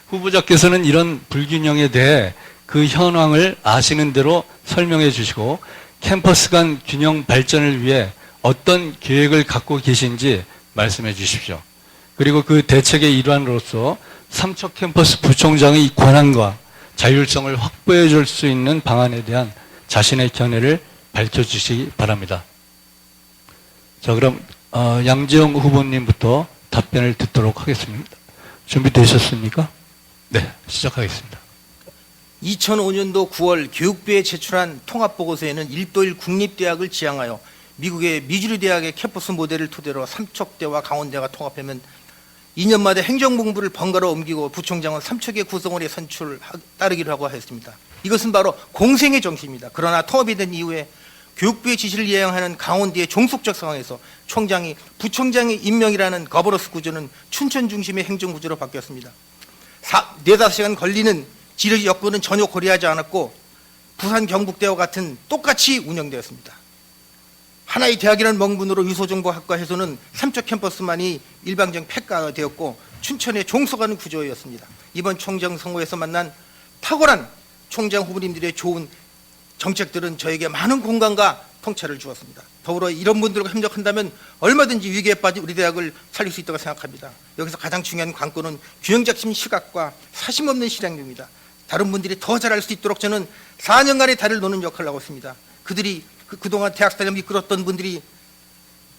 [SPEAKER 1] 후보자께서는 이런 불균형에 대해 그 현황을 아시는 대로 설명해 주시고 캠퍼스 간 균형 발전을 위해 어떤 계획을 갖고 계신지 말씀해 주십시오. 그리고 그 대책의 일환으로서 삼척 캠퍼스 부총장의 권한과 자율성을 확보해 줄 수 있는 방안에 대한 자신의 견해를 밝혀주시기 바랍니다. 자, 그럼 양재용 후보님부터 답변을 듣도록 하겠습니다. 준비되셨습니까? 네, 시작하겠습니다.
[SPEAKER 13] 2005년도 9월 교육부에 제출한 통합보고서에는 1도1 국립대학을 지향하여 미국의 미주리 대학의 캠퍼스 모델을 토대로 삼척대와 강원대가 통합하면 2년 만에 행정본부를 번갈아 옮기고 부총장은 삼척의 구성원에 따르기로 하고 하였습니다. 이것은 바로 공생의 정신입니다. 그러나 통합이 된 이후에 교육부의 지시를 이행하는 강원대의 종속적 상황에서 총장이 부총장의 임명이라는 거버너스 구조는 춘천 중심의 행정구조로 바뀌었습니다. 4-5시간 걸리는 지리 여건은 전혀 고려하지 않았고 부산 경북대와 같은 똑같이 운영되었습니다. 하나의 대학이라는 명분으로 유소정보학과에서는 삼척 캠퍼스만이 일방적 폐가가 되었고 춘천에 종속하는 구조였습니다. 이번 총장 선거에서 만난 탁월한 총장 후보님들의 좋은 정책들은 저에게 많은 공감과 통찰을 주었습니다. 더불어 이런 분들과 협력한다면 얼마든지 위기에 빠진 우리 대학을 살릴 수 있다고 생각합니다. 여기서 가장 중요한 관건은 균형잡힌 시각과 사심 없는 실행력입니다. 다른 분들이 더 잘할 수 있도록 저는 4년간의 달을 노는 역할을 하고 있습니다. 그들이 그동안 대학사를 이끌었던 분들이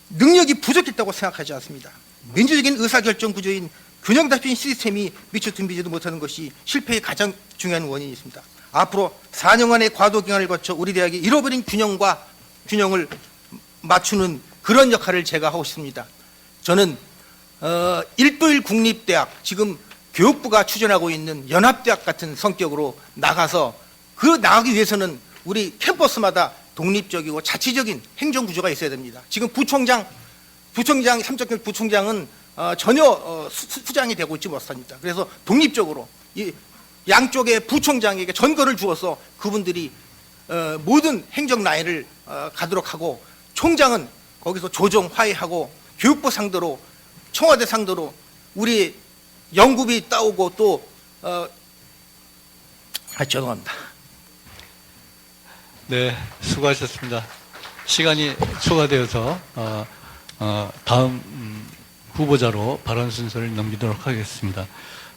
[SPEAKER 13] 능력이 부족했다고 생각하지 않습니다. 민주적인 의사결정 구조인 균형 잡힌 시스템이 미처 준비되지 못하는 것이 실패의 가장 중요한 원인이 있습니다. 앞으로 4년간의 과도 기간을 거쳐 우리 대학이 잃어버린 균형을 맞추는 그런 역할을 제가 하고 싶습니다. 저는 1도1 국립대학, 지금 교육부가 추진하고 있는 연합대학 같은 성격으로 나가서 나가기 위해서는 우리 캠퍼스마다 독립적이고 자치적인 행정구조가 있어야 됩니다. 지금 부총장 삼척 부총장은 전혀 수장이 되고 있지 못합니다. 그래서 독립적으로 양쪽의 부총장에게 전권을 주어서 그분들이 모든 행정 라인을 가도록 하고 총장은 거기서 조정 화해하고 교육부 상대로 청와대 상대로 우리 연구비 따오고 또 죄송합니다.
[SPEAKER 1] 네, 수고하셨습니다. 시간이 초과되어서 다음 후보자로 발언 순서를 넘기도록 하겠습니다.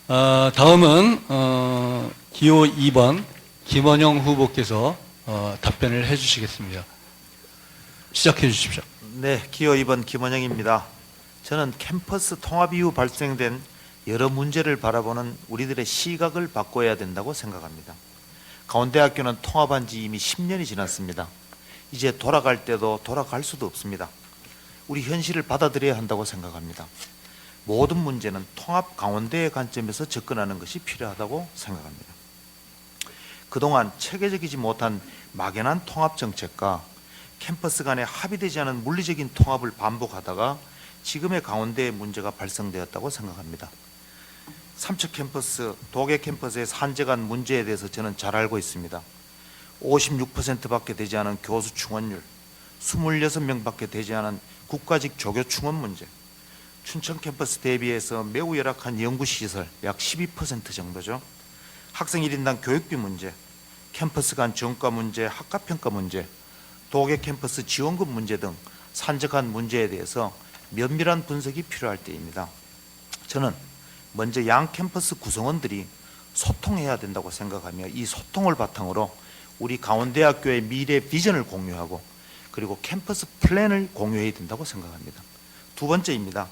[SPEAKER 1] 다음은 기호 2번 김원영 후보께서 답변을 해주시겠습니다. 시작해 주십시오.
[SPEAKER 6] 네, 기호 2번 김원영입니다. 저는 캠퍼스 통합 이후 발생된 여러 문제를 바라보는 우리들의 시각을 바꿔야 된다고 생각합니다. 강원대학교는 통합한 지 이미 10년이 지났습니다. 이제 돌아갈 때도 돌아갈 수도 없습니다. 우리 현실을 받아들여야 한다고 생각합니다. 모든 문제는 통합 강원대의 관점에서 접근하는 것이 필요하다고 생각합니다. 그동안 체계적이지 못한 막연한 통합 정책과 캠퍼스 간에 합의되지 않은 물리적인 통합을 반복하다가 지금의 강원대의 문제가 발생되었다고 생각합니다. 삼척 캠퍼스, 도계 캠퍼스의 산재간 문제에 대해서 저는 잘 알고 있습니다. 56%밖에 되지 않은 교수 충원율, 26명밖에 되지 않은 국가직 조교 충원 문제, 춘천 캠퍼스 대비해서 매우 열악한 연구시설 약 12% 정도죠. 학생 1인당 교육비 문제, 캠퍼스 간 정가 문제, 학과평가 문제, 도계 캠퍼스 지원금 문제 등 산적한 문제에 대해서 면밀한 분석이 필요할 때입니다. 저는 먼저 양 캠퍼스 구성원들이 소통해야 된다고 생각하며 이 소통을 바탕으로 우리 강원대학교의 미래 비전을 공유하고 그리고 캠퍼스 플랜을 공유해야 된다고 생각합니다. 두 번째입니다.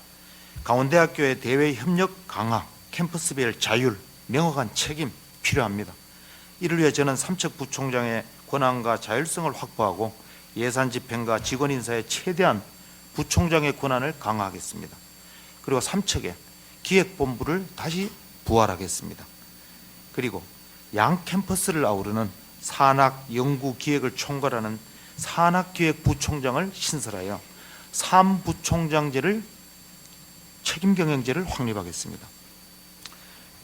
[SPEAKER 6] 강원대학교의 대외 협력 강화, 캠퍼스별 자율, 명확한 책임 필요합니다. 이를 위해 저는 삼척 부총장의 권한과 자율성을 확보하고 예산 집행과 직원 인사에 최대한 부총장의 권한을 강화하겠습니다. 그리고 삼척에 기획본부를 다시 부활하겠습니다. 그리고 양 캠퍼스를 아우르는 산학, 연구, 기획을 총괄하는 산학기획부총장을 신설하여 3부총장제를 책임경영제를 확립하겠습니다.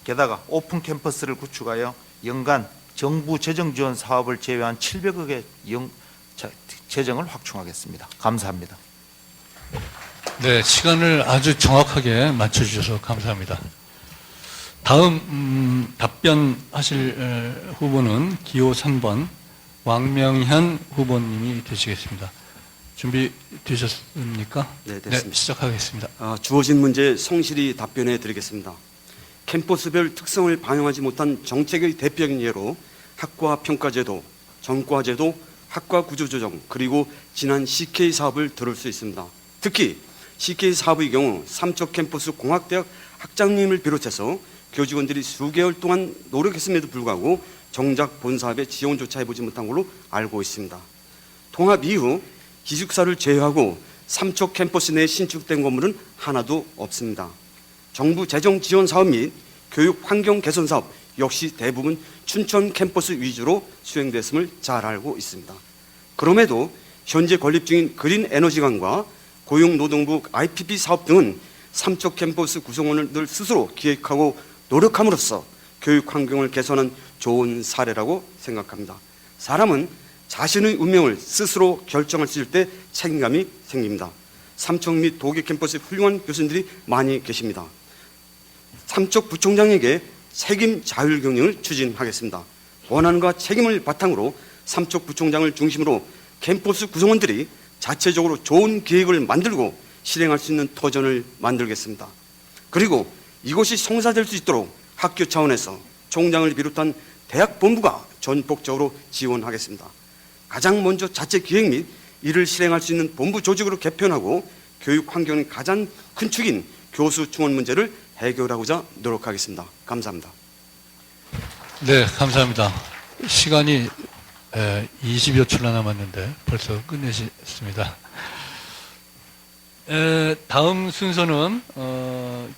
[SPEAKER 6] 게다가 오픈 캠퍼스를 구축하여 연간 정부 재정 지원 사업을 제외한 700억의 재정을 확충하겠습니다. 감사합니다.
[SPEAKER 1] 네, 시간을 아주 정확하게 맞춰주셔서 감사합니다. 다음 답변하실 후보는 기호 3번 왕명현 후보님이 되시겠습니다. 준비되셨습니까?
[SPEAKER 7] 네, 됐습니다.
[SPEAKER 1] 네, 시작하겠습니다.
[SPEAKER 7] 주어진 문제에 성실히 답변해 드리겠습니다. 캠퍼스별 특성을 반영하지 못한 정책의 대표적인 예로 학과 평가제도, 전과제도, 학과 구조조정, 그리고 지난 CK 사업을 들을 수 있습니다. 특히 CK 사업의 경우 삼척 캠퍼스 공학대학 학장님을 비롯해서 교직원들이 수개월 동안 노력했음에도 불구하고 정작 본 사업에 지원조차 해보지 못한 걸로 알고 있습니다. 통합 이후 기숙사를 제외하고 삼척 캠퍼스 내에 신축된 건물은 하나도 없습니다. 정부 재정 지원 사업 및 교육 환경 개선 사업 역시 대부분 춘천 캠퍼스 위주로 수행됐음을 잘 알고 있습니다. 그럼에도 현재 건립 중인 그린 에너지관과 고용노동부 IPP 사업 등은 삼척 캠퍼스 구성원들 스스로 기획하고 노력함으로써 교육 환경을 개선한 좋은 사례라고 생각합니다. 사람은 자신의 운명을 스스로 결정할 수 있을 때 책임감이 생깁니다. 삼척 및 도계 캠퍼스에 훌륭한 교수님들이 많이 계십니다. 삼척 부총장에게 책임 자율 경영을 추진하겠습니다. 권한과 책임을 바탕으로 삼척 부총장을 중심으로 캠퍼스 구성원들이 자체적으로 좋은 계획을 만들고 실행할 수 있는 터전을 만들겠습니다. 그리고 이것이 성사될 수 있도록 학교 차원에서 총장을 비롯한 대학 본부가 전폭적으로 지원하겠습니다. 가장 먼저 자체 기획 및 이를 실행할 수 있는 본부 조직으로 개편하고 교육 환경의 가장 큰 축인 교수 충원 문제를 해결하고자 노력하겠습니다. 감사합니다.
[SPEAKER 1] 네, 감사합니다. 시간이 20여 초나 남았는데 벌써 끝내셨습니다. 다음 순서는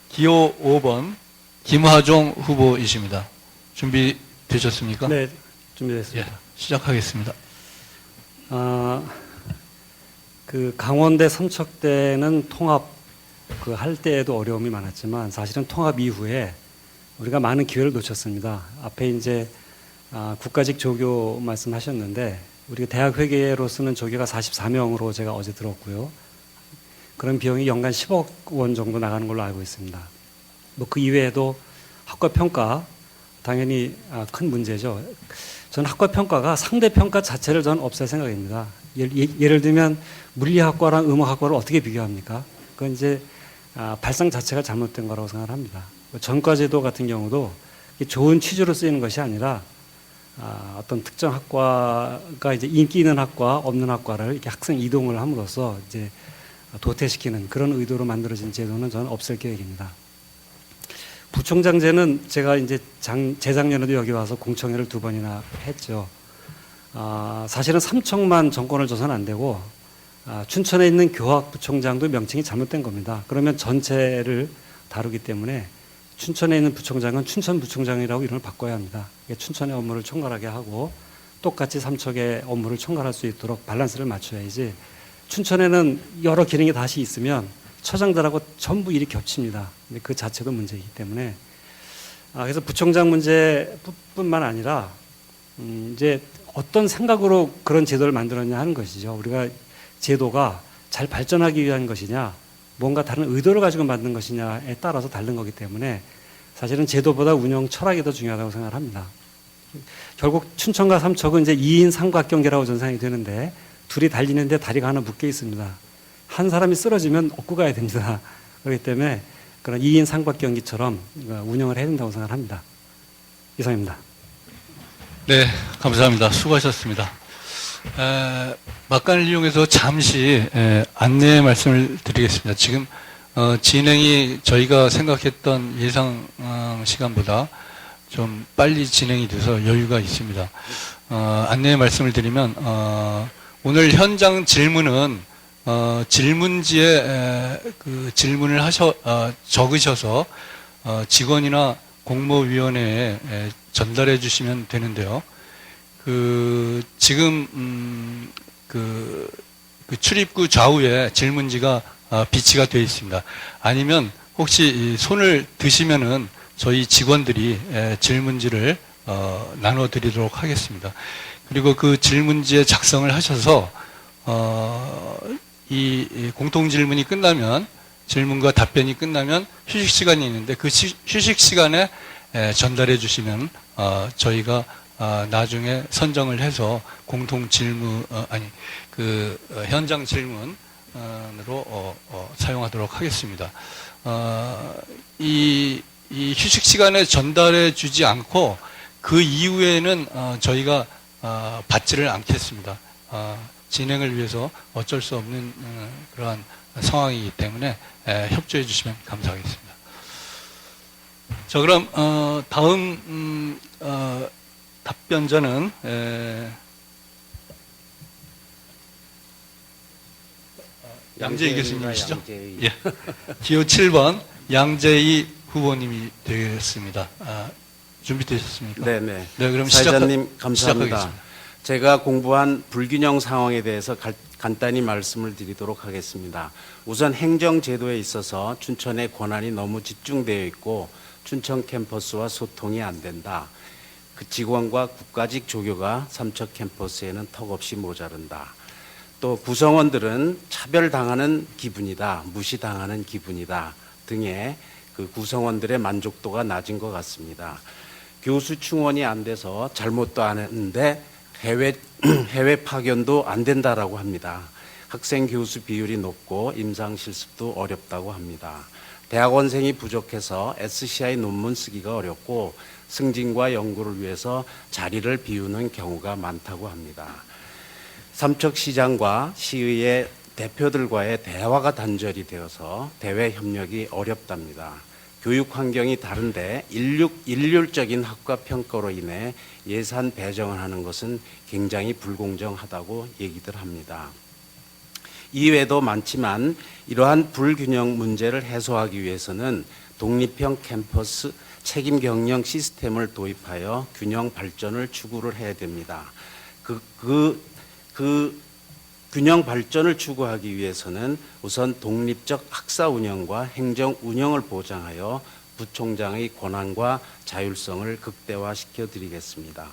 [SPEAKER 1] 기호 5번 김화종 후보이십니다. 준비되셨습니까?
[SPEAKER 8] 네, 준비됐습니다.
[SPEAKER 1] 예, 시작하겠습니다.
[SPEAKER 8] 그 강원대 삼척대는 통합 할 때에도 어려움이 많았지만 사실은 통합 이후에 우리가 많은 기회를 놓쳤습니다. 앞에 이제 국가직 조교 말씀하셨는데 우리가 대학 회계로서는 조교가 44명으로 제가 어제 들었고요. 그런 비용이 연간 10억 원 정도 나가는 걸로 알고 있습니다. 뭐 그 이외에도 학과 평가 당연히 큰 문제죠. 저는 학과 평가가 상대 평가 자체를 저는 없앨 생각입니다. 예를 들면 물리학과랑 음악학과를 어떻게 비교합니까? 그건 이제 발상 자체가 잘못된 거라고 생각합니다. 전과제도 같은 경우도 좋은 취지로 쓰이는 것이 아니라 어떤 특정 학과가 이제 인기 있는 학과, 없는 학과를 이렇게 학생 이동을 함으로써 이제 도태시키는 그런 의도로 만들어진 제도는 저는 없앨 계획입니다. 부총장제는 제가 이제 재작년에도 여기 와서 공청회를 2번이나 했죠. 사실은 삼척만 정권을 줘서는 안 되고 춘천에 있는 교학부총장도 명칭이 잘못된 겁니다. 그러면 전체를 다루기 때문에 춘천에 있는 부총장은 춘천부총장이라고 이름을 바꿔야 합니다. 춘천의 업무를 총괄하게 하고 똑같이 삼척의 업무를 총괄할 수 있도록 밸런스를 맞춰야지 춘천에는 여러 기능이 다시 있으면 처장들하고 전부 일이 겹칩니다. 근데 그 자체도 문제이기 때문에 그래서 부총장 문제뿐만 아니라 이제 어떤 생각으로 그런 제도를 만들었냐 하는 것이죠. 우리가 제도가 잘 발전하기 위한 것이냐 뭔가 다른 의도를 가지고 만든 것이냐에 따라서 다른 거기 때문에 사실은 제도보다 운영 철학이 더 중요하다고 생각을 합니다. 결국 춘천과 삼척은 이제 2인 삼각경기라고 저는 생각이 되는데 둘이 달리는데 다리가 하나 묶여 있습니다. 한 사람이 쓰러지면 업고 가야 됩니다. 그렇기 때문에 그런 2인 삼각경기처럼 운영을 해야 된다고 생각을 합니다. 이상입니다.
[SPEAKER 1] 네, 감사합니다. 수고하셨습니다. 막간을 이용해서 잠시 안내 말씀을 드리겠습니다. 지금 진행이 저희가 생각했던 예상 시간보다 좀 빨리 진행이 돼서 여유가 있습니다. 안내 말씀을 드리면 오늘 현장 질문은 질문지에 그 질문을 적으셔서 직원이나 공모위원회에 전달해 주시면 되는데요. 지금 그 출입구 좌우에 질문지가 비치가 되어 있습니다. 아니면 혹시 손을 드시면은 저희 직원들이 질문지를 나눠 드리도록 하겠습니다. 그리고 그 질문지에 작성을 하셔서 이 공통 질문이 끝나면 질문과 답변이 끝나면 휴식 시간이 있는데 그 휴식 시간에 전달해 주시면 저희가 나중에 선정을 해서 공통 질문 현장 질문으로 사용하도록 하겠습니다. 이 휴식 시간에 전달해 주지 않고 그 이후에는 저희가 받지를 않겠습니다. 진행을 위해서 어쩔 수 없는 그러한 상황이기 때문에 협조해 주시면 감사하겠습니다. 자, 그럼 다음 답변자는 양재희 교수님이시죠? 예. 기호 7번 양재희 후보님이 되겠습니다. 준비되셨습니까?
[SPEAKER 9] 네네.
[SPEAKER 1] 네, 그럼
[SPEAKER 9] 사회자님 감사합니다.
[SPEAKER 1] 시작하겠습니다.
[SPEAKER 9] 제가 공부한 불균형 상황에 대해서 간단히 말씀을 드리도록 하겠습니다. 우선 행정제도에 있어서 춘천의 권한이 너무 집중되어 있고 춘천 캠퍼스와 소통이 안 된다. 그 직원과 국가직 조교가 삼척 캠퍼스에는 턱없이 모자른다. 또 구성원들은 차별당하는 기분이다, 무시당하는 기분이다 등의 그 구성원들의 만족도가 낮은 것 같습니다. 교수 충원이 안 돼서 잘못도 안 했는데 해외 파견도 안 된다라고 합니다. 학생 교수 비율이 높고 임상 실습도 어렵다고 합니다. 대학원생이 부족해서 SCI 논문 쓰기가 어렵고 승진과 연구를 위해서 자리를 비우는 경우가 많다고 합니다. 삼척시장과 시의회 대표들과의 대화가 단절이 되어서 대외 협력이 어렵답니다. 교육 환경이 다른데 일률적인 학과 평가로 인해 예산 배정을 하는 것은 굉장히 불공정하다고 얘기들 합니다. 이외에도 많지만 이러한 불균형 문제를 해소하기 위해서는 독립형 캠퍼스 책임 경영 시스템을 도입하여 균형 발전을 추구를 해야 됩니다. 그 균형 발전을 추구하기 위해서는 우선 독립적 학사 운영과 행정 운영을 보장하여 부총장의 권한과 자율성을 극대화시켜 드리겠습니다.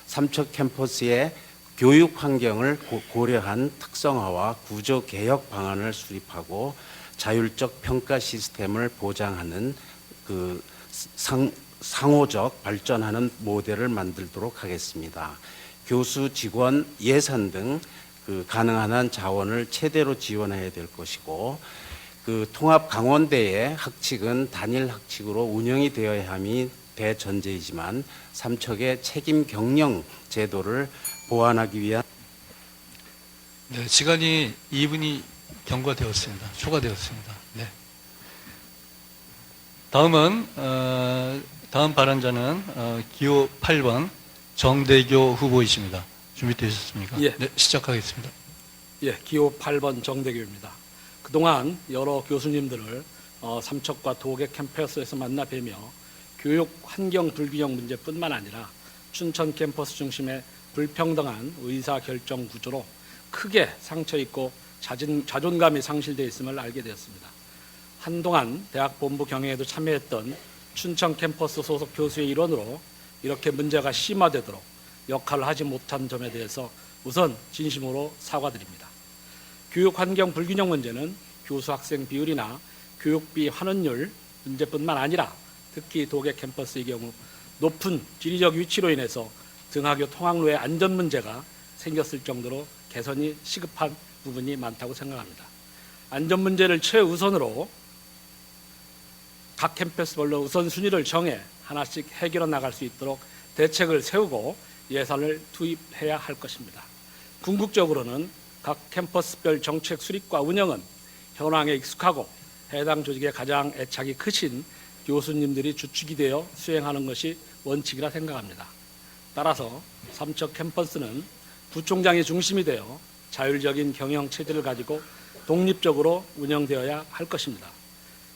[SPEAKER 9] 삼척 캠퍼스의 교육 환경을 고려한 특성화와 구조 개혁 방안을 수립하고 자율적 평가 시스템을 보장하는 상호적 발전하는 모델을 만들도록 하겠습니다. 교수, 직원, 예산 등 가능한 한 자원을 최대로 지원해야 될 것이고, 통합 강원대의 학칙은 단일 학칙으로 운영이 되어야 함이 대전제이지만 삼척의 책임 경영 제도를 보완하기 위한
[SPEAKER 1] 네, 시간이 2분이 경과되었습니다. 초과되었습니다. 네. 다음 발언자는 기호 8번 정대교 후보이십니다. 준비되셨습니까?
[SPEAKER 2] 예.
[SPEAKER 1] 네, 시작하겠습니다.
[SPEAKER 2] 예, 기호 8번 정대교입니다. 그동안 여러 교수님들을 삼척과 도계 캠퍼스에서 만나 뵈며 교육 환경 불균형 문제뿐만 아니라 춘천 캠퍼스 중심의 불평등한 의사결정 구조로 크게 상처 입고 자존감이 상실되어 있음을 알게 되었습니다. 한동안 대학 본부 경영에도 참여했던 춘천 캠퍼스 소속 교수의 일원으로 이렇게 문제가 심화되도록 역할을 하지 못한 점에 대해서 우선 진심으로 사과드립니다. 교육 환경 불균형 문제는 교수 학생 비율이나 교육비 환원율 문제뿐만 아니라 특히 도계 캠퍼스의 경우 높은 지리적 위치로 인해서 등하교 통학로의 안전 문제가 생겼을 정도로 개선이 시급한 부분이 많다고 생각합니다. 안전 문제를 최우선으로 각 캠퍼스별로 우선순위를 정해 하나씩 해결해 나갈 수 있도록 대책을 세우고 예산을 투입해야 할 것입니다. 궁극적으로는 각 캠퍼스별 정책 수립과 운영은 현황에 익숙하고 해당 조직에 가장 애착이 크신 교수님들이 주축이 되어 수행하는 것이 원칙이라 생각합니다. 따라서 삼척 캠퍼스는 부총장이 중심이 되어 자율적인 경영 체제를 가지고 독립적으로 운영되어야 할 것입니다.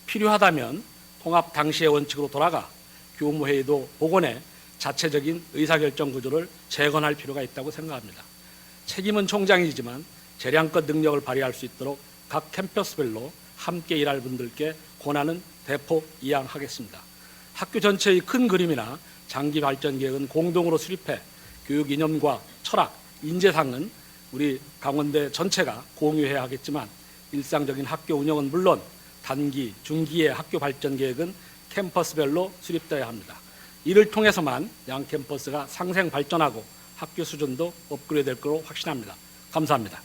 [SPEAKER 2] 필요하다면 통합 당시의 원칙으로 돌아가 교무회의도 복원해 자체적인 의사결정 구조를 재건할 필요가 있다고 생각합니다. 책임은 총장이지만 재량껏 능력을 발휘할 수 있도록 각 캠퍼스별로 함께 일할 분들께 권한은 대폭 이양하겠습니다. 학교 전체의 큰 그림이나 장기 발전 계획은 공동으로 수립해 교육 이념과 철학, 인재상은 우리 강원대 전체가 공유해야 하겠지만 일상적인 학교 운영은 물론 단기, 중기의 학교 발전 계획은 캠퍼스별로 수립되어야 합니다. 이를 통해서만 양 캠퍼스가 상생 발전하고 학교 수준도 업그레이드 될 것으로 확신합니다. 감사합니다.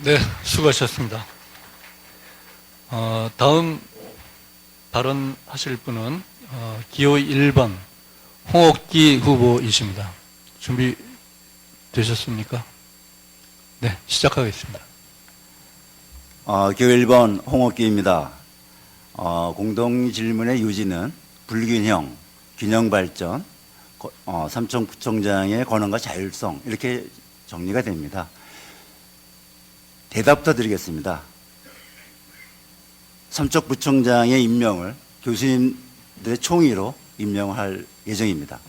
[SPEAKER 1] 네, 수고하셨습니다. 다음 발언하실 분은 기호 1번 홍옥기 후보이십니다. 준비되셨습니까? 네, 시작하겠습니다.
[SPEAKER 10] 기호 1번 홍옥기입니다. 공동 질문의 요지는 불균형, 균형 발전, 삼청구청장의 권한과 자율성 이렇게 정리가 됩니다. 대답부터 드리겠습니다. 삼척부총장의 임명을 교수님들의 총의로 임명할 예정입니다.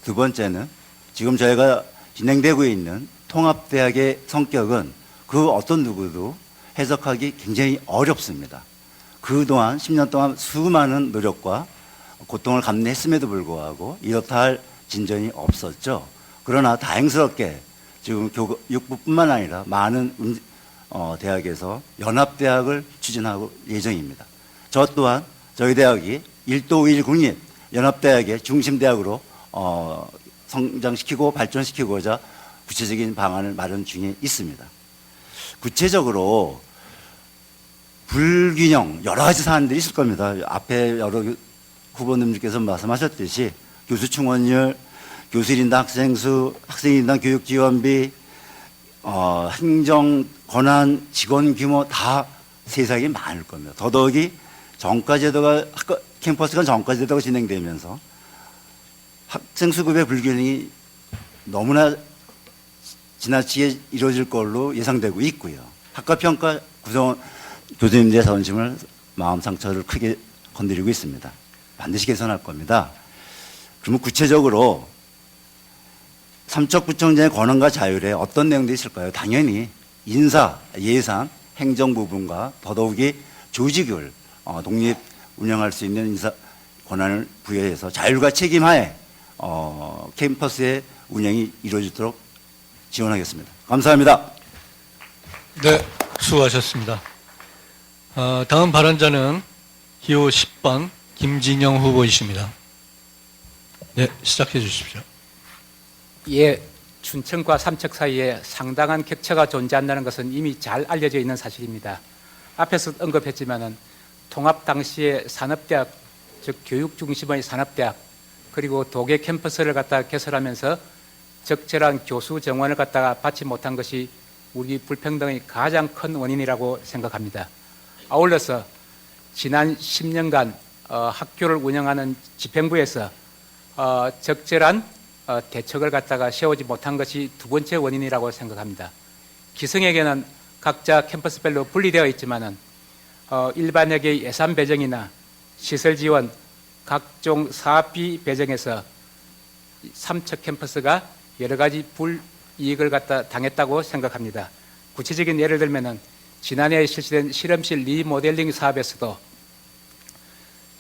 [SPEAKER 10] 두 번째는 지금 저희가 진행되고 있는 통합대학의 성격은 그 어떤 누구도 해석하기 굉장히 어렵습니다. 그동안 10년 동안 수많은 노력과 고통을 감내했음에도 불구하고 이렇다 할 진전이 없었죠. 그러나 다행스럽게 지금 교육부뿐만 아니라 많은 대학에서 연합대학을 추진하고 예정입니다. 저 또한 저희 대학이 1도 5일 국립 연합대학의 중심대학으로 성장시키고 발전시키고자 구체적인 방안을 마련 중에 있습니다. 구체적으로 불균형 여러 가지 사안들이 있을 겁니다. 앞에 여러 후보님들께서 말씀하셨듯이 교수 충원율, 교수 1인당 학생수, 학생 1인당 교육 지원비, 행정 권한, 직원 규모 다 세상이 많을 겁니다. 더더욱이 정가제도가 캠퍼스 간 정가제도가 진행되면서 학생 수급의 불균형이 너무나 지나치게 이루어질 걸로 예상되고 있고요. 학과평가 구성원 교수님들의 자존심을 마음 상처를 크게 건드리고 있습니다. 반드시 개선할 겁니다. 그러면 구체적으로 삼척구청장의 권한과 자율에 어떤 내용들이 있을까요? 당연히 인사, 예산, 행정 부분과 더더욱이 조직을 독립 운영할 수 있는 인사 권한을 부여해서 자율과 책임하에 캠퍼스의 운영이 이루어지도록 지원하겠습니다. 감사합니다.
[SPEAKER 1] 네, 수고하셨습니다. 다음 발언자는 기호 10번 김진영 후보이십니다. 네, 시작해 주십시오.
[SPEAKER 11] 예, 춘천과 삼척 사이에 상당한 격차가 존재한다는 것은 이미 잘 알려져 있는 사실입니다. 앞에서 언급했지만은 통합 당시에 산업대학, 즉 교육 중심의 산업대학, 그리고 도계 캠퍼스를 갖다가 개설하면서 적절한 교수 정원을 갖다가 받지 못한 것이 우리 불평등의 가장 큰 원인이라고 생각합니다. 아울러서 지난 10년간 학교를 운영하는 집행부에서 적절한 대책을 갖다가 세우지 못한 것이 두 번째 원인이라고 생각합니다. 기성에게는 각자 캠퍼스별로 분리되어 있지만은 일반에게 예산 배정이나 시설 지원, 각종 사업비 배정에서 삼척 캠퍼스가 여러 가지 불이익을 갖다 당했다고 생각합니다. 구체적인 예를 들면은 지난해 실시된 실험실 리모델링 사업에서도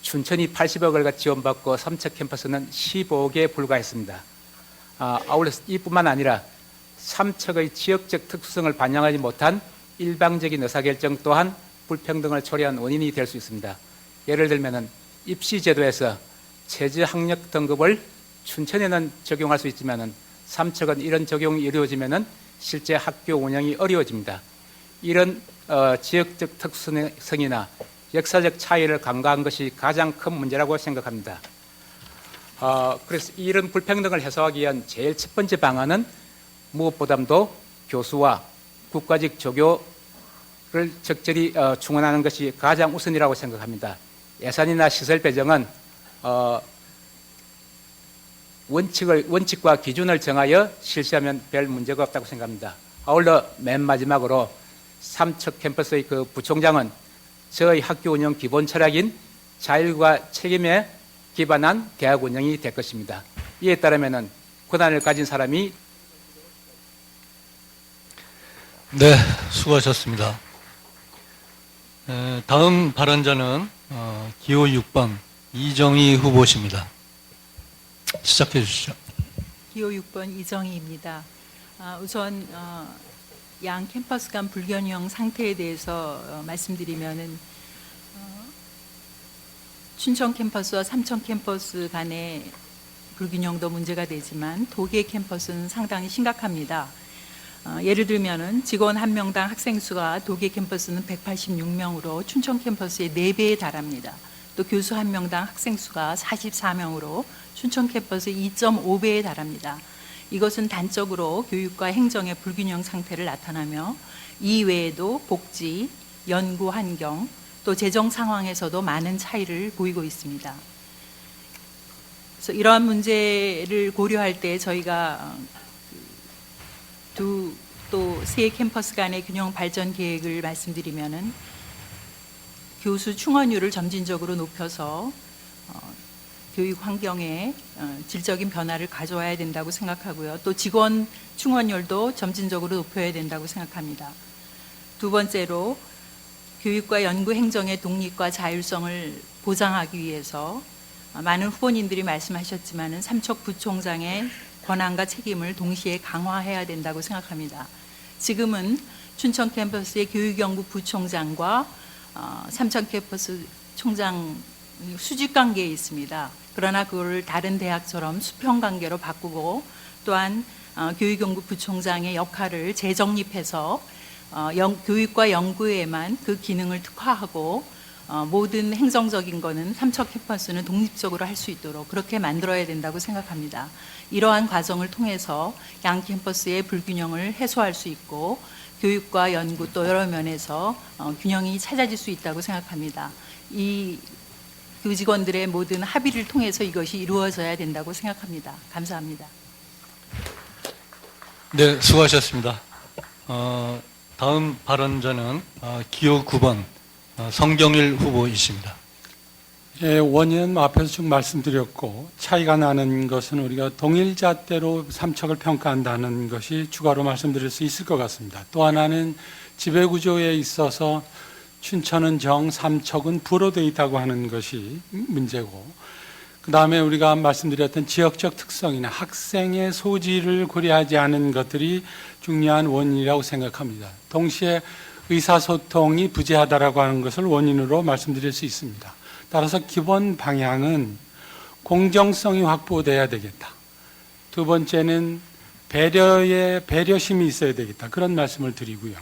[SPEAKER 11] 춘천이 80억을 지원받고 삼척 캠퍼스는 15억에 불과했습니다. 아울러 이뿐만 아니라 삼척의 지역적 특수성을 반영하지 못한 일방적인 의사결정 또한 불평등을 초래한 원인이 될 수 있습니다. 예를 들면 입시제도에서 최저학력 등급을 춘천에는 적용할 수 있지만 삼척은 이런 적용이 이루어지면 실제 학교 운영이 어려워집니다. 이런 지역적 특수성이나 역사적 차이를 간과한 것이 가장 큰 문제라고 생각합니다. 그래서 이런 불평등을 해소하기 위한 제일 첫 번째 방안은 무엇보다도 교수와 국가직 조교를 적절히 충원하는 것이 가장 우선이라고 생각합니다. 예산이나 시설 배정은 원칙과 기준을 정하여 실시하면 별 문제가 없다고 생각합니다. 아울러 맨 마지막으로 삼척 캠퍼스의 그 부총장은 저희 학교 운영 기본 철학인 자율과 책임에 기반한 대학 운영이 될 것입니다. 이에 따르면 권한을 가진 사람이
[SPEAKER 1] 네, 수고하셨습니다. 다음 발언자는 기호 6번 이정희 후보십니다. 시작해 주시죠.
[SPEAKER 12] 기호 6번 이정희입니다. 우선 양 캠퍼스 간 불균형 상태에 대해서 말씀드리면은 춘천 캠퍼스와 삼천 캠퍼스 간의 불균형도 문제가 되지만 도계 캠퍼스는 상당히 심각합니다. 예를 들면은 직원 1명당 학생 수가 도계 캠퍼스는 186명으로 춘천 캠퍼스의 4배에 달합니다. 또 교수 1명당 학생 수가 44명으로 춘천 캠퍼스의 2.5배에 달합니다. 이것은 단적으로 교육과 행정의 불균형 상태를 나타나며 이외에도 복지, 연구 환경, 또 재정 상황에서도 많은 차이를 보이고 있습니다. 그래서 이러한 문제를 고려할 때 저희가 또 세 캠퍼스 간의 균형 발전 계획을 말씀드리면은 교수 충원율을 점진적으로 높여서 교육 환경에 질적인 변화를 가져와야 된다고 생각하고요. 또 직원 충원율도 점진적으로 높여야 된다고 생각합니다. 두 번째로 교육과 연구 행정의 독립과 자율성을 보장하기 위해서 많은 후보님들이 말씀하셨지만 삼척 부총장의 권한과 책임을 동시에 강화해야 된다고 생각합니다. 지금은 춘천 캠퍼스의 교육연구 부총장과 삼천 캠퍼스 총장 수직 관계에 있습니다. 그러나 그걸 다른 대학처럼 수평 관계로 바꾸고 또한 교육연구 부총장의 역할을 재정립해서 교육과 연구에만 그 기능을 특화하고 모든 행정적인 거는 삼척 캠퍼스는 독립적으로 할 수 있도록 그렇게 만들어야 된다고 생각합니다. 이러한 과정을 통해서 양 캠퍼스의 불균형을 해소할 수 있고 교육과 연구 또 여러 면에서 균형이 찾아질 수 있다고 생각합니다. 이 교직원들의 모든 합의를 통해서 이것이 이루어져야 된다고 생각합니다. 감사합니다.
[SPEAKER 1] 네, 수고하셨습니다. 다음 발언자는 기호 9번 성경일 후보이십니다.
[SPEAKER 14] 예, 원인은 앞에서 쭉 말씀드렸고 차이가 나는 것은 우리가 동일잣대로 삼척을 평가한다는 것이 추가로 말씀드릴 수 있을 것 같습니다. 또 하나는 지배구조에 있어서 춘천은 정, 삼척은 부로 되어 있다고 하는 것이 문제고 그 다음에 우리가 말씀드렸던 지역적 특성이나 학생의 소질을 고려하지 않은 것들이 중요한 원인이라고 생각합니다. 동시에 의사소통이 부재하다라고 하는 것을 원인으로 말씀드릴 수 있습니다. 따라서 기본 방향은 공정성이 확보돼야 되겠다. 두 번째는 배려심이 있어야 되겠다. 그런 말씀을 드리고요.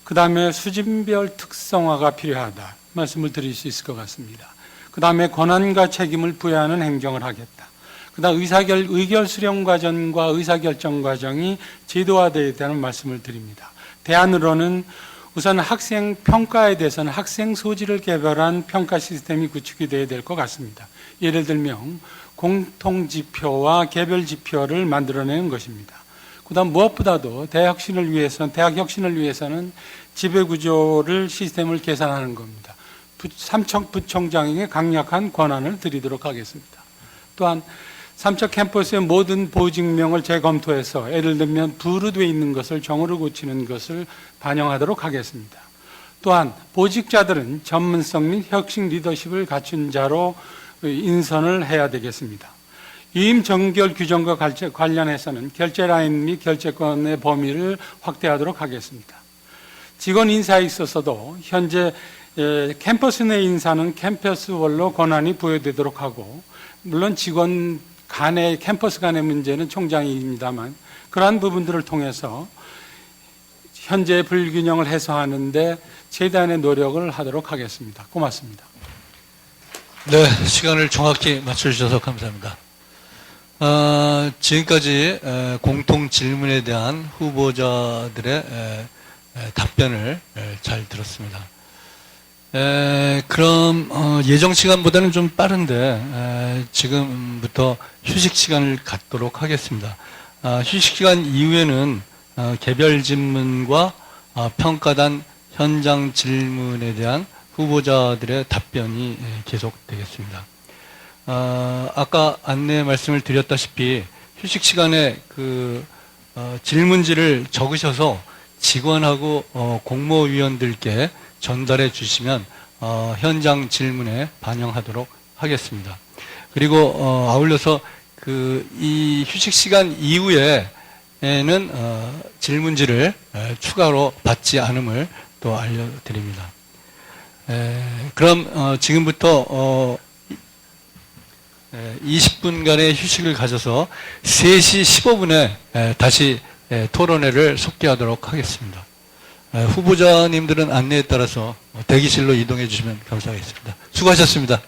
[SPEAKER 14] 그 다음에 수준별 특성화가 필요하다. 말씀을 드릴 수 있을 것 같습니다. 그 다음에 권한과 책임을 부여하는 행정을 하겠다. 그 다음 의결 수령 과정과 의사결정 과정이 제도화되어야 되는 말씀을 드립니다. 대안으로는 우선 학생 평가에 대해서는 학생 소질을 개발한 평가 시스템이 구축이 되어야 될 것 같습니다. 예를 들면 공통지표와 개별지표를 만들어내는 것입니다. 그 다음 무엇보다도 대학 혁신을 위해서는 지배구조를 시스템을 개선하는 겁니다. 삼척부총장에게 강력한 권한을 드리도록 하겠습니다. 또한 삼척 캠퍼스의 모든 보직명을 재검토해서 예를 들면 불로 되어 있는 것을 정으로 고치는 것을 반영하도록 하겠습니다. 또한 보직자들은 전문성 및 혁신 리더십을 갖춘 자로 인선을 해야 되겠습니다. 유임 정결 규정과 관련해서는 결제 라인 및 결제권의 범위를 확대하도록 하겠습니다. 직원 인사에 있어서도 현재 캠퍼스 내 인사는 캠퍼스별로 권한이 부여되도록 하고, 물론 직원 간의 캠퍼스 간의 문제는 총장입니다만 그러한 부분들을 통해서 현재 불균형을 해소하는데 최대한의 노력을 하도록 하겠습니다. 고맙습니다.
[SPEAKER 1] 네, 시간을 정확히 맞춰주셔서 감사합니다. 지금까지 공통 질문에 대한 후보자들의 답변을 잘 들었습니다. 그럼 예정 시간보다는 좀 빠른데 지금부터 휴식 시간을 갖도록 하겠습니다. 휴식 시간 이후에는 개별 질문과 평가단 현장 질문에 대한 후보자들의 답변이 계속되겠습니다. 아까 안내 말씀을 드렸다시피 휴식 시간에 질문지를 적으셔서 직원하고 공모위원들께 전달해 주시면 현장 질문에 반영하도록 하겠습니다. 그리고 아울러서 이 휴식 시간 이후에는 질문지를 추가로 받지 않음을 또 알려드립니다. 그럼 지금부터 20분간의 휴식을 가져서 3시 15분에 다시 토론회를 속개하도록 하겠습니다. 후보자님들은 안내에 따라서 대기실로 이동해 주시면 감사하겠습니다. 수고하셨습니다.